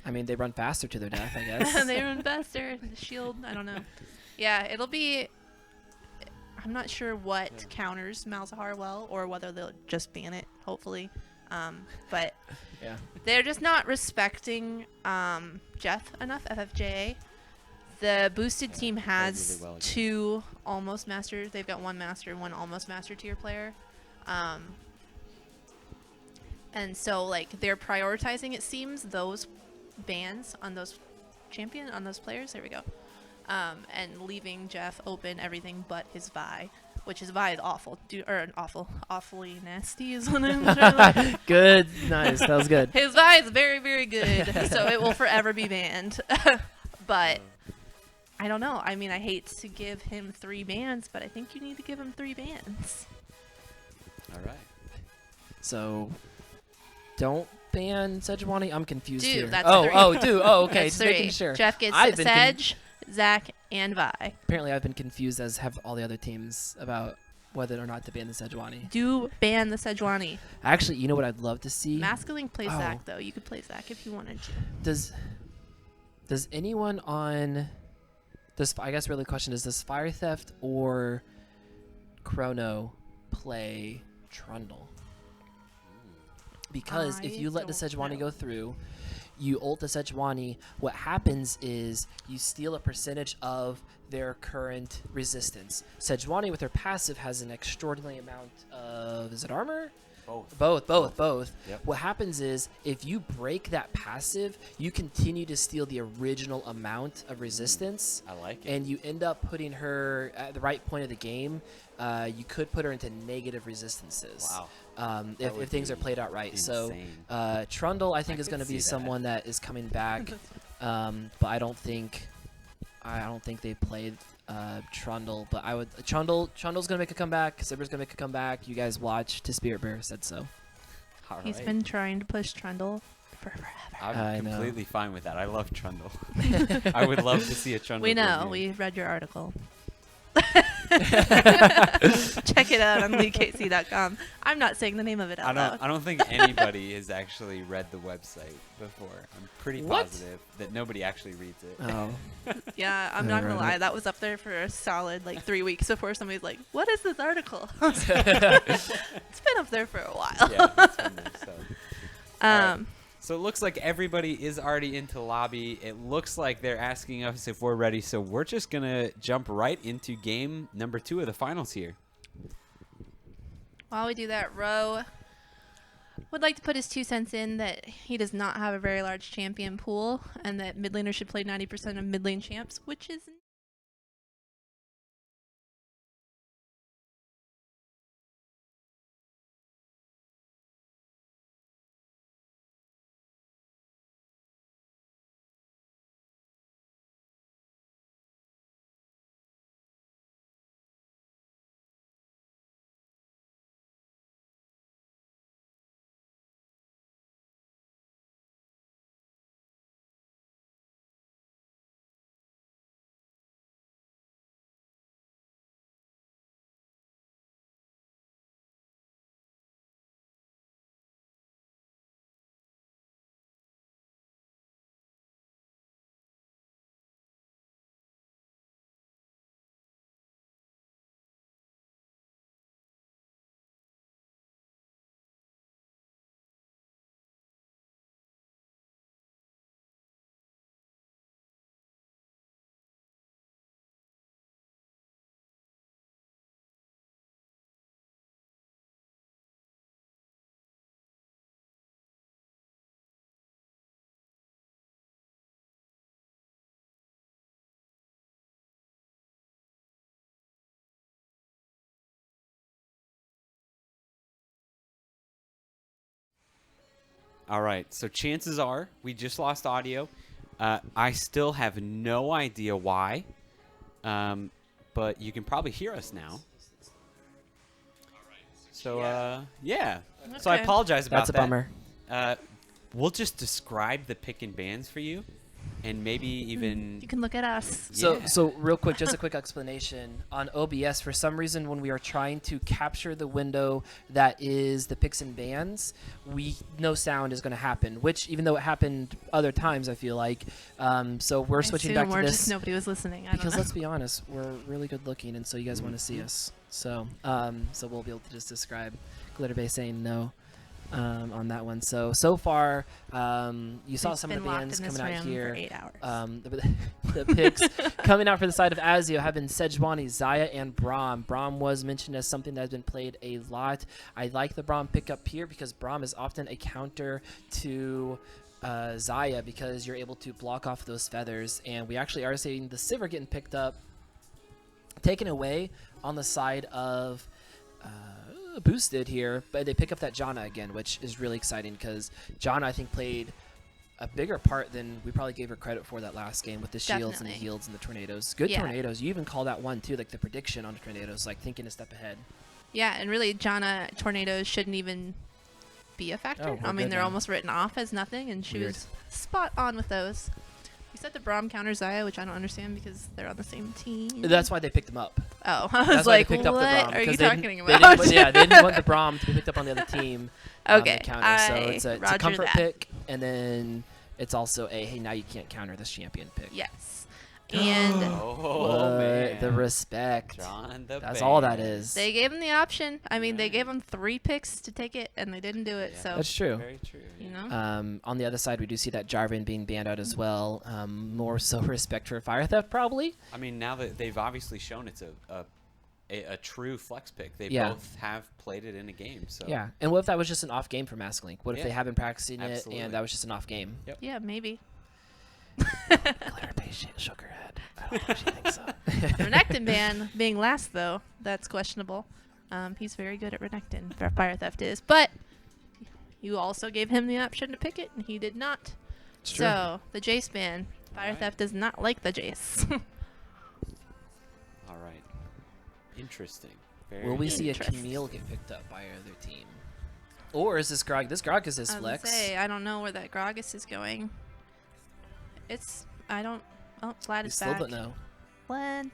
I mean, they run faster to their death, I guess. They run faster. The shield, I don't know. Yeah, it'll be. I'm not sure what counters Malzahar well, or whether they'll just ban it. Hopefully, but Yeah. they're just not respecting Jeff enough. FFJA. The boosted Yeah, team played has really well against. 2 almost masters. They've got 1 master and 1 almost master tier player. And so like they're prioritizing, it seems, those bans on those players. There we go. And leaving Jeff open everything but his Vi, which his Vi is awful. Awfully nasty is what I'm trying to Good. Nice. That was good. His Vi is very, very good, so it will forever be banned. But I don't know. I mean, I hate to give him 3 bans, but I think you need to give him 3 bans. All right. So, don't ban Sejuani. I'm confused Dude, here. that's oh, 3. oh, dude. Oh, okay. That's Just 3. making sure. Jeff gets I've been Sedge, Zach, and Vi. Apparently, I've been confused as have all the other teams about whether or not to ban the Sejuani. Do ban the Sejuani. Actually, you know what I'd love to see? Mascaling plays Oh. Zach, though. You could play Zach if you wanted to. Does anyone on I guess really the question is, does Fire Theft or Chrono play Trundle? because if I you let the don't Sejuani know. go through, you ult the Sejuani, what happens is you steal a percentage of their current resistance. Sejuani with her passive has an extraordinary amount of, is it armor? Both. Yep. What happens is if you break that passive, you continue to steal the original amount of resistance. I like it. And you end up putting her at the right point of the game. You could put her into negative resistances. Wow. If things are played out right. Insane. So Trundle, I think, is could going to be see that. someone that is coming back. But I don't think they played Trundle. But Trundle's going to make a comeback. Sibber's going to make a comeback. You guys watch. To Spirit Bear said so. All He's right. been trying to push Trundle for forever. I I'm know. completely fine with that. I love Trundle. I would love to see a Trundle. We go know. good. We read your article. Check it out on leakc.com. I'm not saying the name of it out loud. I don't think anybody has actually read the website before. I'm pretty What? positive that nobody actually reads it. Oh. Yeah, I'm I not gonna read lie. it. That was up there for a solid 3 weeks before somebody's like, "What is this article?" It's been up there for a while. Yeah, it's been there, so. Alright. Um, So it looks like everybody is already into lobby. It looks like they're asking us if we're ready. So we're just going to jump right into game number 2 of the finals here. While we do that, Ro would like to put his 2 cents in that he does not have a very large champion pool and that mid laners should play 90% of mid lane champs, which is All right. So chances are we just lost audio. I still have no idea why. But you can probably hear us now. So, yeah. So I Okay. apologize about That's a that. bummer. We'll just describe the pick and bans for you. And maybe even... you can look at us. Yeah. So real quick, just a quick explanation. On OBS, for some reason, when we are trying to capture the window that is the picks and bans, no sound is going to happen, which even though it happened other times, I feel like. So we're switching back to Or this. just nobody was listening. I don't Because know. let's be honest, we're really good looking, and so you guys want to see us. So we'll be able to just describe Glitterbay saying no on that one. So far, you saw We've some of been the locked bands in this coming out room here. for 8 hours. The picks coming out for the side of Azio have been Sejuani, Zaya, and Braum. Braum was mentioned as something that has been played a lot. I like the Braum pickup here because Braum is often a counter to Zaya because you're able to block off those feathers. And we actually are seeing the Sivir getting picked up, taken away on the side of boosted here, but they pick up that Janna again, which is really exciting because Janna, I think, played a bigger part than we probably gave her credit for that last game with the shields and the Definitely. heals and the tornadoes. Good Yeah. tornadoes. You even call that one too, like the prediction on the tornadoes, like thinking a step ahead. Yeah, and really, Janna tornadoes shouldn't even be a factor. Oh, we're I mean, good they're now. almost written off as nothing, and she Weird. was spot on with those. We said the Braum counter Zaya, which I don't understand because they're on the same team. That's why they picked them up. Oh, I was That's why like, they picked what up the Braum. are you 'cause they talking didn't- about? They didn't want the Braum to be picked up on the other team. On Okay, the counter. So I it's a roger comfort that. pick, and then it's also a hey, now you can't counter this champion pick. Yes. And Oh man, the respect. Drawing the That's all that band. is. they gave him the option. I mean, they Right. gave him 3 picks to take it, and they didn't do it. Yeah. So That's true. Very true. you yeah. know, On the other side, we do see that Jarvan being banned out as well. More so respect for Fire Theft, probably. I mean, now that they've obviously shown it's a true flex pick, they Yeah. both have played it in a game. So Yeah. And what if that was just an off game for Masklink? What if Yeah. they have been practicing Absolutely. it and that was just an off game? yeah, maybe. Claire shook her head. I don't think she thinks so. Renekton ban being last though, that's questionable. He's very good at Renekton. Fire Theft is, but you also gave him the option to pick it, and he did not. It's true. So the Jace ban. Fire Alright. Theft does not like the Jace. all right, interesting. Very Will we see a Interesting. Camille get picked up by another team? Or is this Grog? This Grog is his I was flex. gonna say, I don't know where that Gragas is going. I don't. Oh, Vlad We is still back. don't know. Vlad.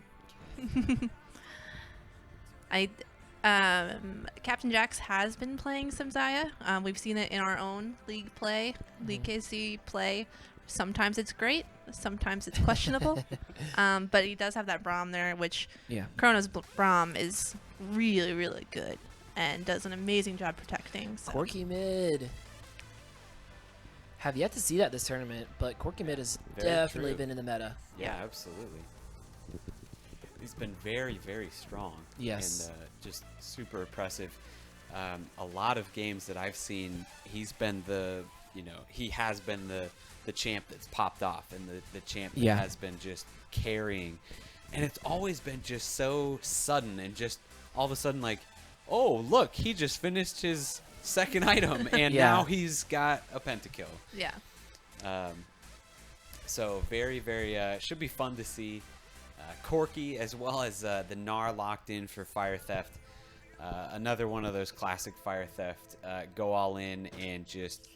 Captain Jax has been playing some Xayah. We've seen it in our own league play, League KC play. Sometimes it's great, sometimes it's questionable. But he does have that Braum there, which Yeah. Chrono's Braum is really, really good and does an amazing job protecting. So. Corky mid. Have yet to see that this tournament, but Corky mid has Very definitely true. been in the meta. Yeah, absolutely. He's been very, very strong. Yes. And just super impressive. A lot of games that I've seen, he's been he has been the champ that's popped off and the champ that Yeah. has been just carrying. And it's always been just so sudden and just all of a sudden like, oh, look, he just finished his second item and Yeah. now he's got a pentakill. Yeah. So very, very should be fun to see. Corky as well as the Gnar locked in for Fire Theft. Another one of those classic Fire Theft go all in and just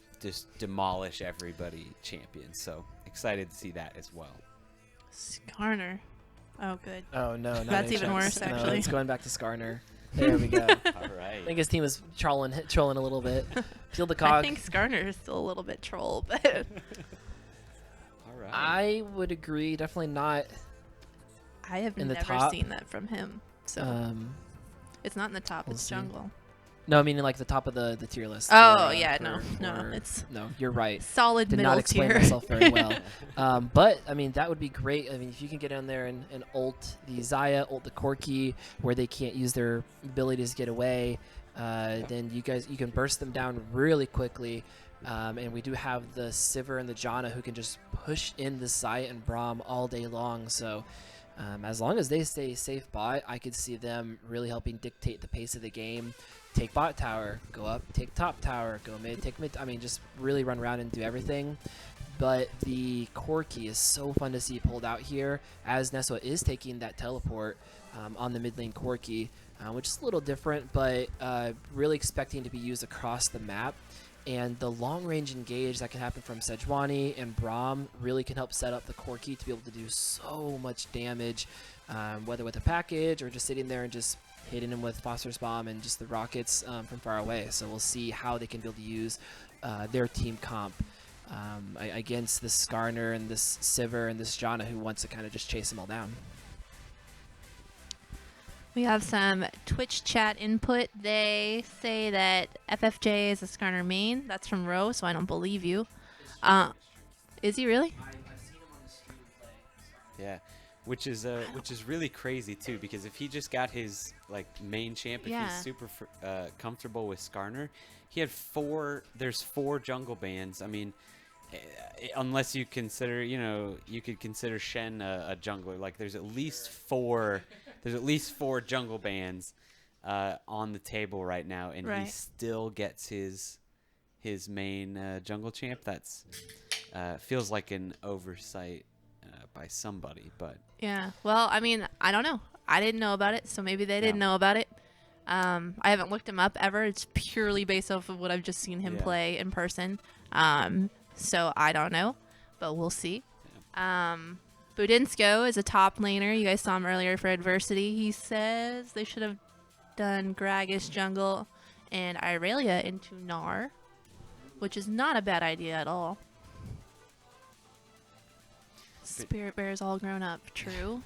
demolish everybody champions. So excited to see that as well. Skarner. Oh, good. Oh no, not That's Ajax. even worse, No, actually. it's going back to Skarner. There we go. All I right. think his team is trolling a little bit. Feel the I cog. think Skarner is still a little bit troll, but All right. I would agree. Definitely not. I have In the never top? seen that from him. So it's not in the top. we'll It's see. jungle. No, I mean like the top of the tier list. Oh, for, yeah, for- no, for- it's no. You're right. solid Did middle not explain tier. myself very well. But I mean that would be great. I mean if you can get in there and ult the Xayah, ult the Corki, where they can't use their abilities to get away, then you can burst them down really quickly. And we do have the Sivir and the Janna who can just push in the Xayah and Braum all day long. So as long as they stay safe bot, I could see them really helping dictate the pace of the game. Take bot tower, go up, take top tower, go mid, take mid. I mean, just really run around and do everything. But the Corki is so fun to see pulled out here as Neswa is taking that teleport on the mid lane Corki, which is a little different, but really expecting to be used across the map. And the long range engage that can happen from Sejuani and Braum really can help set up the Corki to be able to do so much damage, whether with a package or just sitting there and just hitting him with Phosphorus Bomb and just the rockets from far away. So we'll see how they can be able to use their team comp against this Skarner and this Sivir and this Janna who wants to kind of just chase them all down. We have some Twitch chat input. They say that FFJ is a Skarner main. That's from Ro, so I don't believe you. Is he really? Yeah, which is really crazy too, because if he just got his like main champ, if Yeah. he's super comfortable with Skarner, he had there's 4 jungle bans. I mean, unless you consider, you could consider Shen a jungler. Like there's at least 4 jungle bans on the table right now, and he Right. still gets his main jungle champ. That's feels like an oversight by somebody, but Yeah. Well, I mean, I don't know. I didn't know about it, so maybe they didn't Yeah. know about it. I haven't looked him up ever. It's purely based off of what I've just seen him Yeah. play in person. So I don't know, but we'll see. Budinsko is a top laner. You guys saw him earlier for Adversity. He says they should have done Gragas jungle and Irelia into Gnar, which is not a bad idea at all. Spirit Bear's all grown up. True.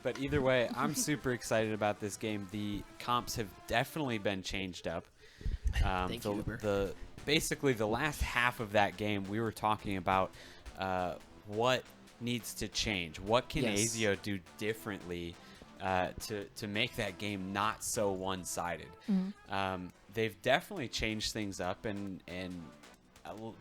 But either way, I'm super excited about this game. The comps have definitely been changed up. Thank you, Uber. Basically, the last half of that game, we were talking about what needs to change. What can Yes. Azio do differently to make that game not so one-sided? They've definitely changed things up, and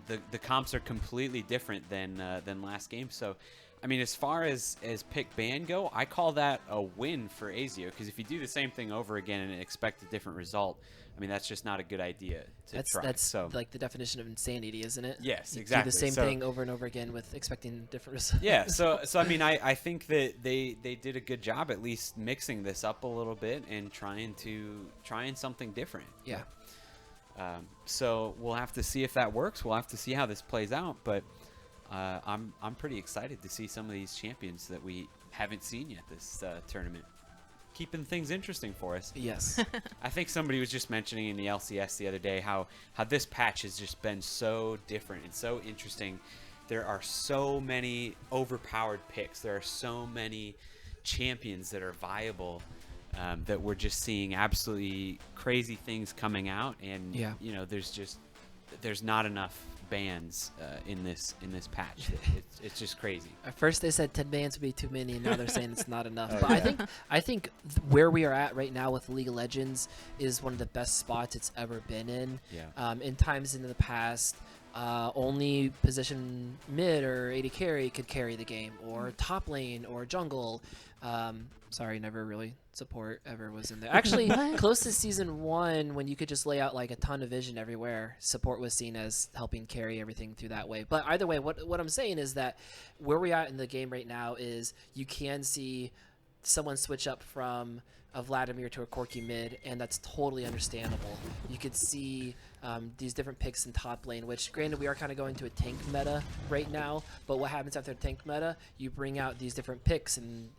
the comps are completely different than last game. So, I mean, as far as pick ban go, I call that a win for Azio, because if you do the same thing over again and expect a different result, I mean, that's just not a good idea to try. That's so like the definition of insanity, isn't it? yes, You exactly. do the same So- thing over and over again with expecting different results. yeah, so I mean, I think that they did a good job at least mixing this up a little bit and trying something different. Yeah. So we'll have to see if that works. We'll have to see how this plays out. But I'm pretty excited to see some of these champions that we haven't seen yet this tournament, keeping things interesting for us. Yes. I think somebody was just mentioning in the LCS the other day how this patch has just been so different and so interesting. There are so many overpowered picks. There are so many champions that are viable, that we're just seeing absolutely crazy things coming out. And Yeah. you know, there's not enough bans in this patch. It's just crazy. At first they said 10 bans would be too many, and now they're saying it's not enough. Oh, But yeah. I think where we are at right now with League of Legends is one of the best spots it's ever been in. Yeah. In times in the past, only position mid or AD carry could carry the game, or top lane or jungle. Sorry, never really support ever was in there. Actually, What? close to season 1, when you could just lay out like a ton of vision everywhere, support was seen as helping carry everything through that way. But either way, what I'm saying is that where we are in the game right now is you can see someone switch up from a Vladimir to a Corki mid, and that's totally understandable. You could see these different picks in top lane, which granted we are kind of going to a tank meta right now, but what happens after a tank meta, you bring out these different picks, and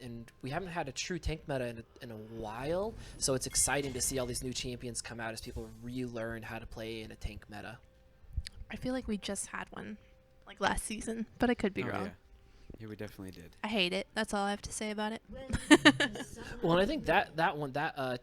we haven't had a true tank meta in a while, so it's exciting to see all these new champions come out as people relearn how to play in a tank meta. I feel like we just had one, like last season, but I could be Oh, wrong. yeah. Yeah, we definitely did. I hate it. That's all I have to say about it. Well, and I think that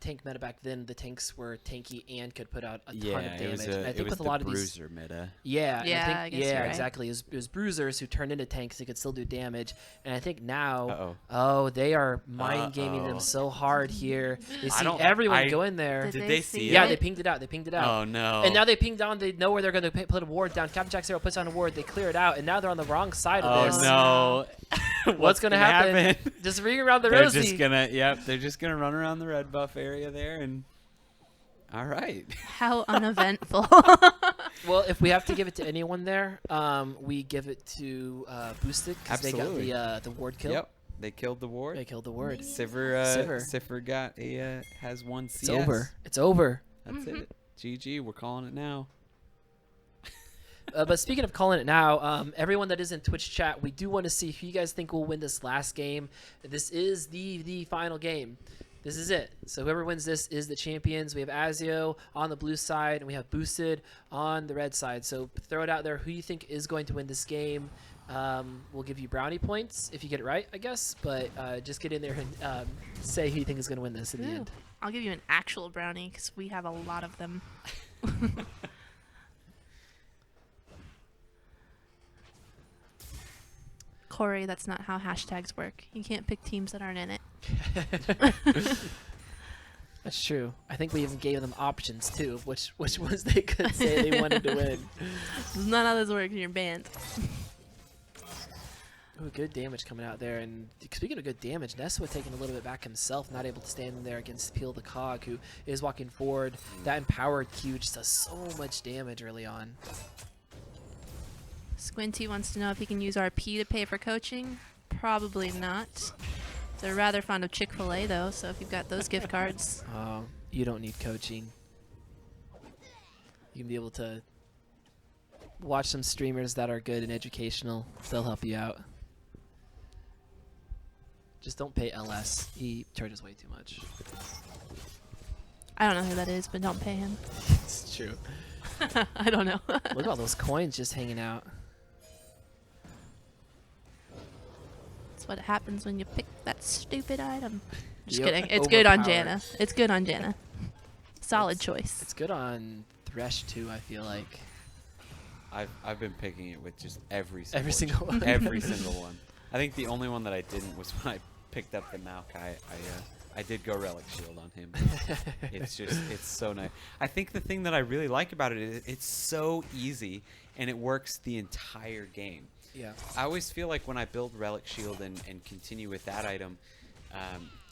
tank meta back then, the tanks were tanky and could put out a ton of damage. And I think with a lot of these, bruiser meta. yeah, and Yeah, I think, I guess you're right. exactly. It was bruisers who turned into tanks that could still do damage, and I think now, Uh-oh. they are mind gaming them Uh-oh. so hard here. They see don't- everyone I- go in there. Did Did they they see see it? Yeah, it? they pinged it out. They pinged it out. Oh no. And now they pinged down. They know where they're going to put a ward down. Captain Jack Zero puts down a ward. They clear it out, and now they're on the wrong side of Oh this. no. What's going to happen? Just ring around the They're rosy. just gonna run around the red buff area there, and all right. How uneventful. Well, if we have to give it to anyone there, we give it to Boosted, because they got Absolutely. the ward kill. Yep. They killed the ward. They killed the ward. Sivir got has one CS. It's over. It's over. That's it. GG. We're calling it now. But speaking of calling it now, everyone that is in Twitch chat, we do want to see who you guys think will win this last game. This is the final game. This is it. So whoever wins this is the champions. We have Azio on the blue side, and we have Boosted on the red side. So throw it out there. Who you think is going to win this game? We'll give you brownie points if you get it right, I guess. But just get in there and say who you think is going to win this in the Ooh. end. I'll give you an actual brownie because we have a lot of them. Corey, that's not how hashtags work. You can't pick teams that aren't in it. That's true. I think we even gave them options too, of which ones they could say they wanted to win. This is not how this works. You're banned. Ooh, good damage coming out there. And speaking of good damage, Neswa taking a little bit back himself, not able to stand in there against Peel the Cog, who is walking forward. That empowered Q just does so much damage early on. Squinty wants to know if he can use RP to pay for coaching. Probably not. They're rather fond of Chick-fil-A though, so if you've got those gift cards. Oh, you don't need coaching. You can be able to watch some streamers that are good and educational. They'll help you out. Just don't pay LS. He charges way too much. I don't know who that is, but don't pay him. It's true. I don't know. Look at all those coins just hanging out. That's what happens when you pick that stupid item. Just Yep. kidding. It's good on Overpowered. Janna. It's good on Janna. Solid choice. It's good on Thresh too, I feel like. I've been picking it with just every single one. every single one. I think the only one that I didn't was when I picked up the Maokai. I did go Relic Shield on him. It's so nice. I think the thing that I really like about it is it's so easy and it works the entire game. Yeah. I always feel like when I build Relic Shield and continue with that item,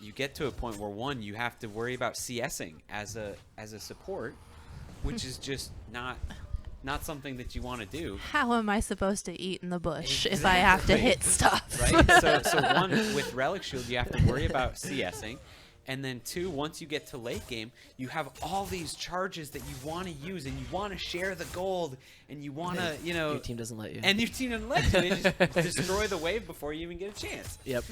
you get to a point where one, you have to worry about CSing as a support, which is just not something that you want to do. How am I supposed to eat in the bush if I have to hit stuff? Right? So one, with Relic Shield, you have to worry about CSing. And then two, once you get to late game, you have all these charges that you want to use, and you want to share the gold, and you want to, Your team doesn't let you. And your team doesn't let you. They just destroy the wave before you even get a chance. Yep.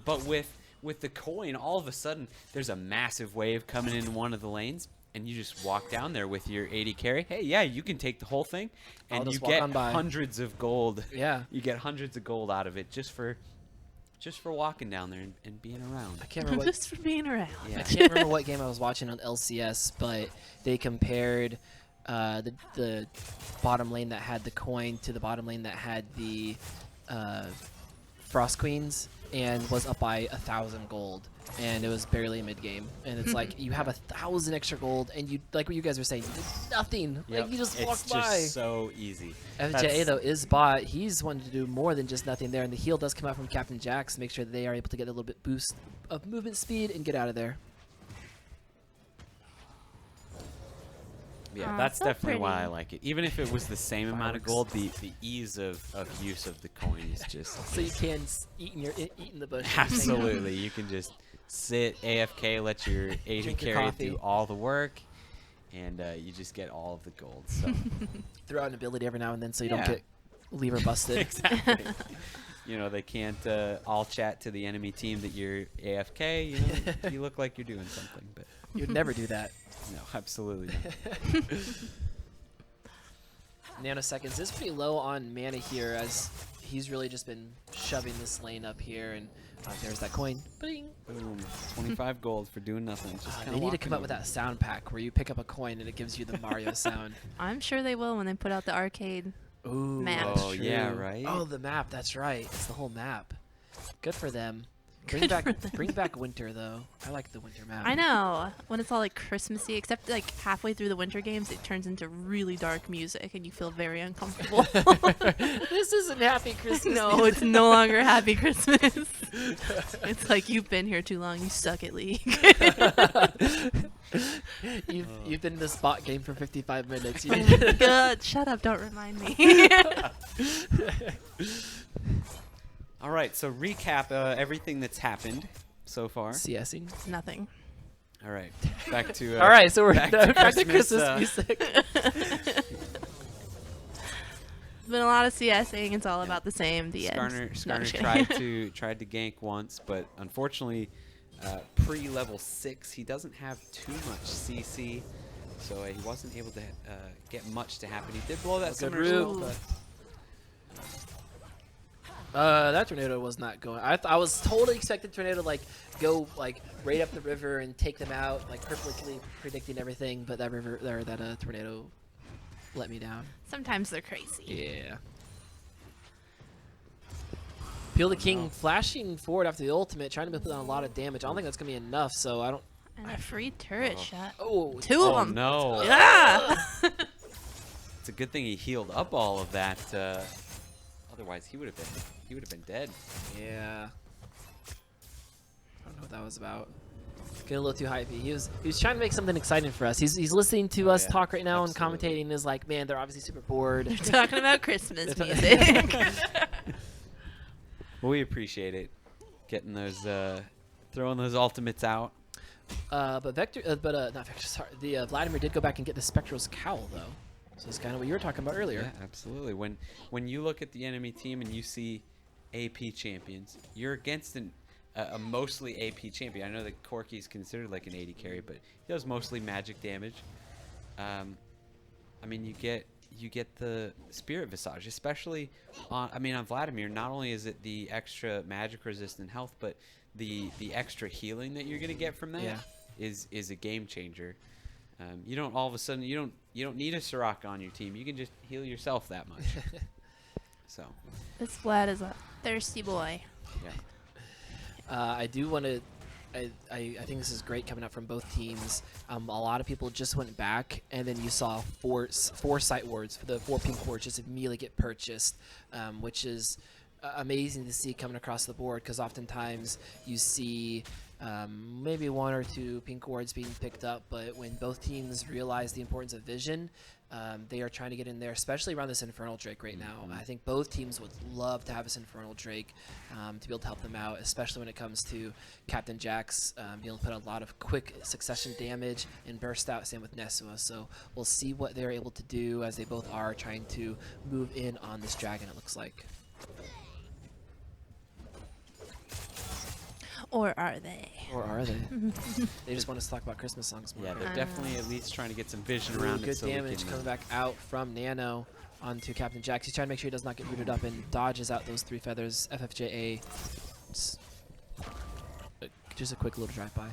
But with the coin, all of a sudden, there's a massive wave coming in one of the lanes, and you just walk down there with your 80 carry. Hey, yeah, you can take the whole thing, and you get hundreds of gold. Yeah. You get hundreds of gold out of it just for walking down there and being around. I can't remember. Just for being around. Yeah. I can't remember what game I was watching on LCS, but they compared the bottom lane that had the coin to the bottom lane that had the Frost Queens, and was up by 1,000 gold, and it was barely mid game. And it's like you have 1,000 extra gold, and you, like what you guys were saying, you did nothing. Yep. Like you just It's walked just by. so easy. FJA though is bot. He's wanted to do more than just nothing there, and the heal does come out from Captain Jax to make sure that they are able to get a little bit boost of movement speed and get out of there. Yeah, Aw, that's so definitely why I pretty. like it. Even if it was the same amount of gold, Fireworks. the ease of use of the coin is just So you can eat in the bush. absolutely. You can just sit AFK, let your 80 Drink your carry coffee. do all the work, and you just get all of the gold. So Throw out an ability every now and then so you Yeah. don't get lever busted. exactly. They can't all chat to the enemy team that you're AFK. You look like you're doing something, but You'd never do that. no, absolutely not. Nanoseconds is pretty low on mana here, as he's really just been shoving this lane up here, and there's that coin. Bing. Boom, 25 gold for doing nothing. Just kinda They need to come walking up with over. that sound pack where you pick up a coin and it gives you the Mario sound. I'm sure they will when they put out the arcade. Ooh, Map. that's Oh, yeah, true. right? Oh, the map. That's right. It's the whole map. Good for them. Bring Good back, for them. bring back winter though. I like the winter map. I know. When it's all like Christmassy, except like halfway through the winter games, it turns into really dark music and you feel very uncomfortable. This isn't happy Christmas. No, music. it's no longer Happy Christmas. It's like you've been here too long. You suck at League. You've been in this bot game for 55 minutes. You Oh my God, shut up! Don't remind me. All right, so recap everything that's happened so far. CSing. Nothing. All right, back to All right, so we're back back to to Christmas, Christmas music. It's been a lot of CSing. It's all about the same. The end. Skarner, No, I'm Skarner just kidding. tried to gank once, but unfortunately, pre-level 6, he doesn't have too much CC, so he wasn't able to get much to happen. He did blow that Good summer route. shield, but That tornado was not going. I was totally expecting tornado to go right up the river and take them out, perfectly predicting everything. But that tornado let me down. Sometimes they're crazy. Yeah. Peel the King flashing forward after the ultimate, trying to put on a lot of damage. I don't think that's gonna be enough. So I don't. And a free turret shot. Oh, Two of oh them. no! Yeah. It's a good thing he healed up all of that. Otherwise, he would have been dead. Yeah. I don't know what that was about. Getting a little too hypey. He was trying to make something exciting for us. He's listening to us yeah. talk right now Absolutely. and commentating. Is like, man, they're obviously super bored. They're talking about Christmas They're music. Well, we appreciate it, getting those, throwing those ultimates out. But not Vector. Sorry, the Vladimir did go back and get the Spectral's cowl though. So it's kind of what you were talking about earlier. Yeah, absolutely. When you look at the enemy team and you see AP champions, you're against a mostly AP champion. I know that Corki is considered like an 80 carry, but he does mostly magic damage. I mean, you you get the Spirit Visage, especially on Vladimir. Not only is it the extra magic resistant health, but the extra healing that you're gonna get from that is a game changer. You don't all of a sudden you don't need a Soraka on your team. You can just heal yourself that much. So This Vlad is a thirsty boy. yeah. I do want to. I think this is great coming out from both teams. A lot of people just went back, and then you saw four sight wards for the 4 pink wards just immediately get purchased, which is amazing to see coming across the board, because oftentimes you see maybe 1 or 2 pink wards being picked up, but when both teams realize the importance of vision, they are trying to get in there, especially around this Infernal Drake right now. I think both teams would love to have this Infernal Drake to be able to help them out, especially when it comes to Captain Jax being able to put a lot of quick succession damage and burst out, same with Nesua. So we'll see what they're able to do, as they both are trying to move in on this dragon, it looks like. Or are they? Or are they? They just want us to talk about Christmas songs more. Yeah, they're I definitely at least trying to get some vision around it. Good So we damage can, coming back out from Nano onto Captain Jax. He's trying to make sure he does not get rooted up and dodges out those 3 feathers. FFJA. Just a quick little drive-by.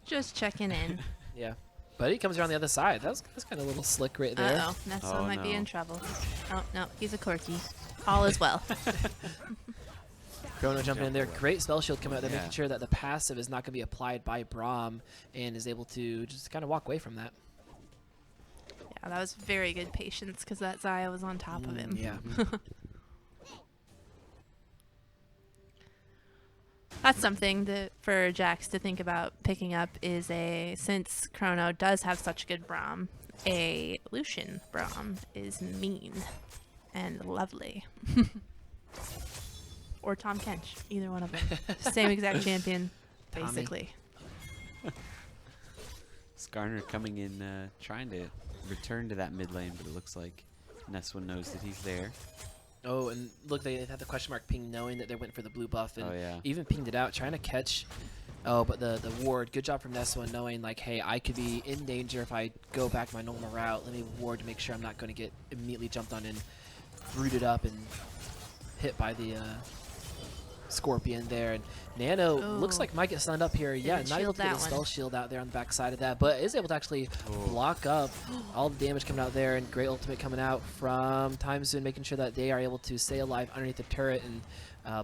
Just checking in. Yeah. But he comes around the other side. That's kind of a little slick right there. Uh-oh. Nestle Oh, might be no. in trouble. Oh, no. He's a Corky. All is well. Chrono jumping in there. Jump Great spell shield coming out there, Yeah. making sure that the passive is not going to be applied by Braum, and is able to just kind of walk away from that. Yeah, that was very good patience, because that Zaya was on top of him. Yeah. That's something that for Jax to think about picking up is since Chrono does have such good Braum, a Lucian Braum is mean and lovely. Or Tom Kench, either one of them. Same exact champion, Tommy. basically. Skarner coming in, trying to return to that mid lane, but it looks like Neswin knows that he's there. Oh, and look, they had the question mark ping, knowing that they went for the blue buff, and Oh, yeah. even pinged it out, trying to catch. Oh, but the ward, good job from Neswa, knowing like, hey, I could be in danger if I go back my normal route. Let me ward to make sure I'm not going to get immediately jumped on and rooted up and hit by the Scorpion there. And Nano looks Oh. like might get stunned up here. Yeah, Didn't not able shield to get a that one. spell shield out there on the back side of that, but is able to actually Oh. block up all the damage coming out there, and great ultimate coming out from Time Soon, making sure that they are able to stay alive underneath the turret. And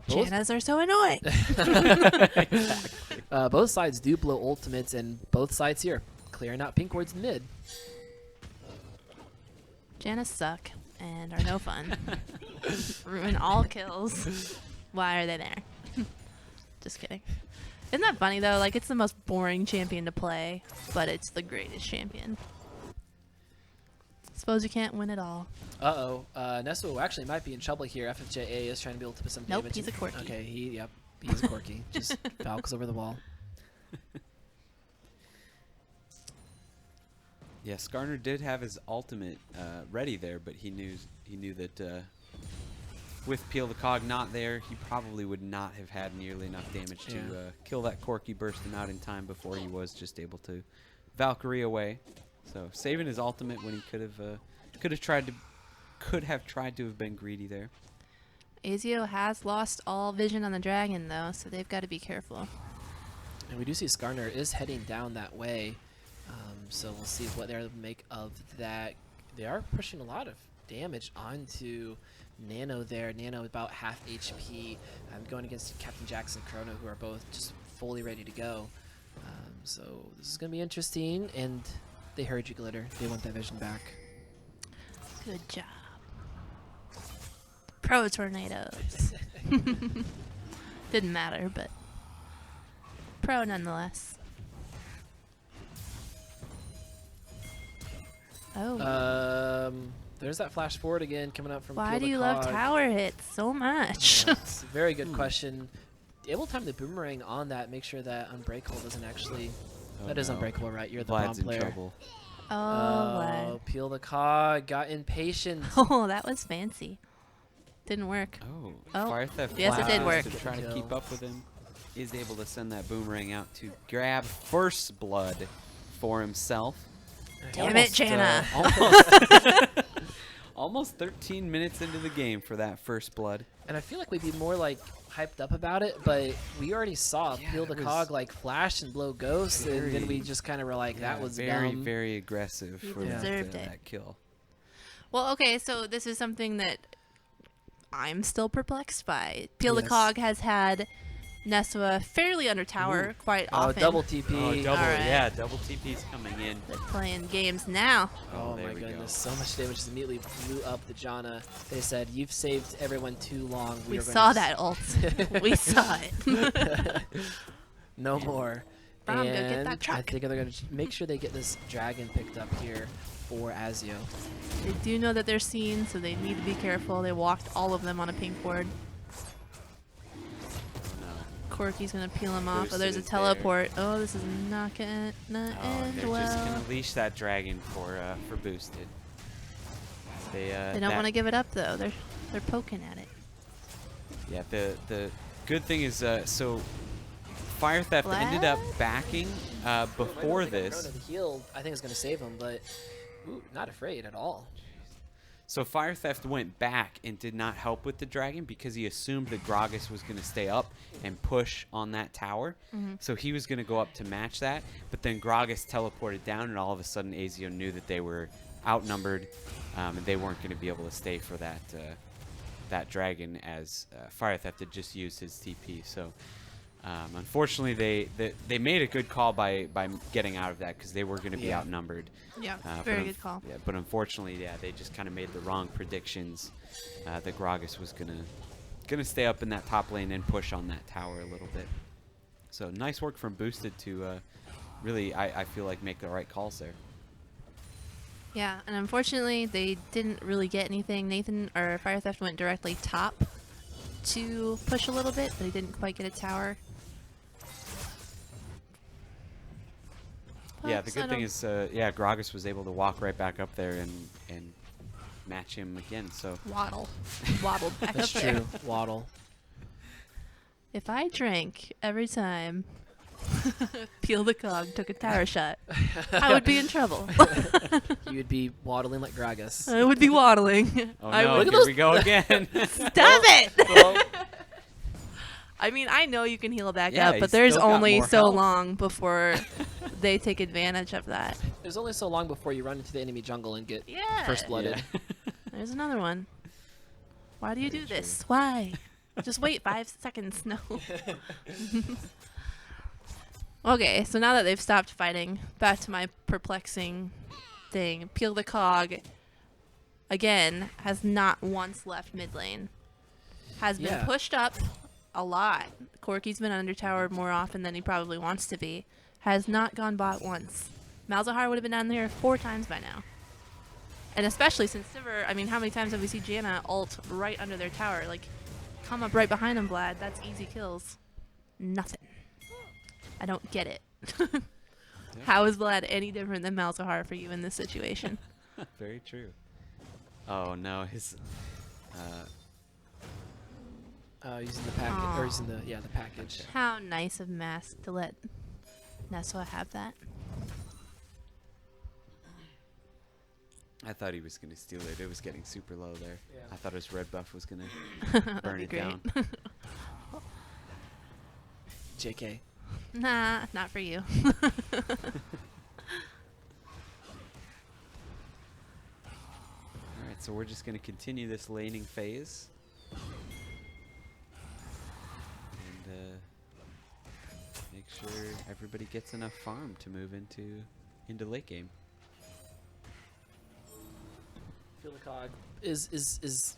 both Jannas are so annoying. both sides do blow ultimates, and both sides here clearing out pink wards mid. Jannas suck and are no fun. Ruin all kills. Why are they there? Just kidding. Isn't that funny though? Like, it's the most boring champion to play, but it's the greatest champion. Suppose you can't win it all. Uh-oh. Nesso actually might be in trouble here. FFJA is trying to be able to put some Nope, damage. he's a Corky. Okay, he's a Corky. Just falcons over the wall. Yeah, Skarner did have his ultimate ready there, but he knew that with Peel the Cog not there, he probably would not have had nearly enough damage to kill that Corky, burst him out in time before he was just able to Valkyrie away. So saving his ultimate when he could have tried to have been greedy there. Azio has lost all vision on the dragon though, so they've got to be careful. And we do see Skarner is heading down that way. So we'll see what they're able to make of that. They are pushing a lot of damage onto Nano there. Nano about half HP. Going against Captain Jax and Chrono, who are both just fully ready to go. So this is going to be interesting. And they heard you, Glitter. They want that vision back. Good job. Pro tornadoes. Didn't matter, but pro nonetheless. Oh. There's that flash forward again coming up from Why Peel do the you love Cog. tower hits so much? Yeah, it's a very good question. Able to time the boomerang on that, make sure that Unbreakable doesn't actually... Oh, that is no. Unbreakable, right? You're the Vlad's bomb in player. trouble. Oh, Peel the Cog got impatient. oh, that was fancy. Didn't work. Oh, Oh, Fire Theft yes, it did Blast work. to try to Kill. keep up with him. Is able to send that boomerang out to grab first blood for himself. Damn it, Janna. Almost 13 minutes into the game for that first blood. And I feel like we'd be more like hyped up about it, but we already saw Peel the Cog like flash and blow ghosts, and then we just kind of were like, that was very, dumb. very aggressive for that kill. Well, okay, so this is something that I'm still perplexed by. Peel the Cog has had Neswa fairly under tower quite often. Double TP. Oh, double, All right. yeah, double TP's coming in. They're playing games now. Oh there my we goodness, go. so much damage just immediately blew up the Janna. They said, you've saved everyone too long. We are going saw to that ult. We saw it. No more. Brom, go get And that truck. I think they're going to make sure they get this dragon picked up here for Azio. They do know that they're seen, so they need to be careful. They walked all of them on a pink ward. Corky's gonna peel him off. Oh, there's a teleport. Oh, this is not gonna end They're well. just gonna leash that dragon for boosted. They don't want to give it up though. They're poking at it. Yeah, the good thing is so Fire Theft ended up backing before this. The heal, I think, is gonna save him, but not afraid at all. So Fire Theft went back and did not help with the dragon because he assumed that Gragas was going to stay up and push on that tower. So he was going to go up to match that. But then Gragas teleported down, and all of a sudden Azio knew that they were outnumbered and they weren't going to be able to stay for that dragon, as Fire Theft had just used his TP. So unfortunately, they made a good call by getting out of that because they were going to be outnumbered. Yeah, very good call. Yeah, but unfortunately, they just kind of made the wrong predictions. That Gragas was gonna stay up in that top lane and push on that tower a little bit. So nice work from Boosted to really, I feel like, make the right calls there. Yeah, and unfortunately, they didn't really get anything. Nathan or Fire Theft went directly top to push a little bit, but he didn't quite get a tower. Yeah, the good thing is, Gragas was able to walk right back up there and match him again. So waddled back That's up true. there. Waddle. If I drank every time Peel the Cog took a tower shot, I would be in trouble. You would be waddling like Gragas. I would be waddling. oh I no, would. here we go again. Stop it! Well, I mean, I know you can heal back Yeah, up, but he's there's still got only more so health. long before they take advantage of that. there's only so long before you run into the enemy jungle and get Yeah. first blooded. There's another one. Why do you do Very this? Why? Just wait 5 seconds. No. Okay, so now that they've stopped fighting, back to my perplexing thing. Peel the Cog, again, has not once left mid lane. Has been pushed up a lot. Corky's been undertowered more often than he probably wants to be. Has not gone bot once. Malzahar would have been down there 4 times by now. And especially since Sivir, I mean, how many times have we seen Janna ult right under their tower? Like, come up right behind him, Vlad. That's easy kills. Nothing. I don't get it. How is Vlad any different than Malzahar for you in this situation? Very true. Oh no, his. Using the package, or using the package. How nice of Mask to let Neswa have that. I thought he was gonna steal it. It was getting super low there. Yeah. I thought his red buff was gonna That'd burn be it great. down. JK. Nah, not for you. Alright, so we're just going to continue this laning phase. And make sure everybody gets enough farm to move into late game. Peel the Cog is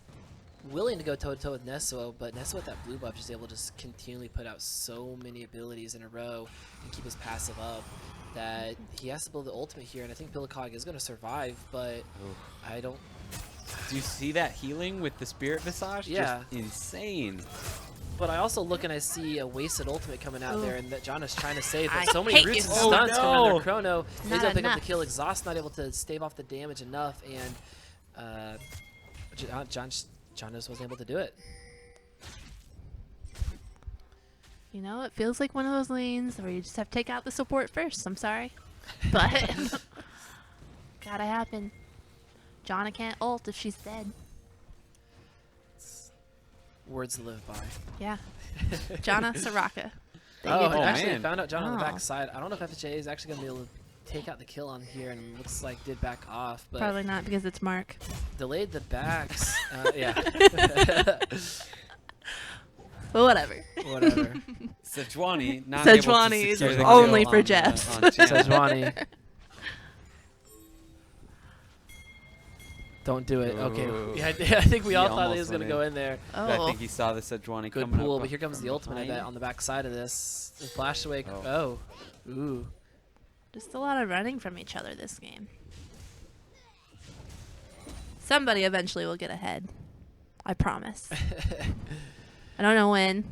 willing to go toe to toe with Neswa, but Neswa with that blue buff is able to just continually put out so many abilities in a row and keep his passive up that he has to build the ultimate here, and I think Peel the Cog is going to survive, but I don't. Do you see that healing with the Spirit Visage? Yeah. Just insane. But I also look and I see a wasted ultimate coming out there, and that John is trying to save. But I so many hate roots you. and Oh, stuns coming out no. there. Chrono Not able to pick up enough. the kill. Exhaust not able to stave off the damage enough, and John just wasn't able to do it. You know, it feels like one of those lanes where you just have to take out the support first. I'm sorry. But Gotta happen. Janna can't ult if she's dead. Words to live by. Yeah. Janna, Soraka. They Oh, gave it actually, man. found out John on the Oh. back side. I don't know if FHA is actually going to be able to take out the kill on here, and it looks like did back off, but Probably not because it's Mark. delayed the backs. Yeah. But whatever. Whatever. Sejuani not able to Sejuani is secure the only kill for on, Jeff. on Janna. Sejuani. Don't do it. Okay. Ooh. Yeah, I think we He all thought he almost was going to went go in. in there. I Oh. think he saw the Sejuani Good coming pool, up but here comes from the ultimate, I behind. bet, on the back side of this. The flash away. Oh. Oh. Ooh. Just a lot of running from each other this game. Somebody eventually will get ahead. I promise. I don't know when.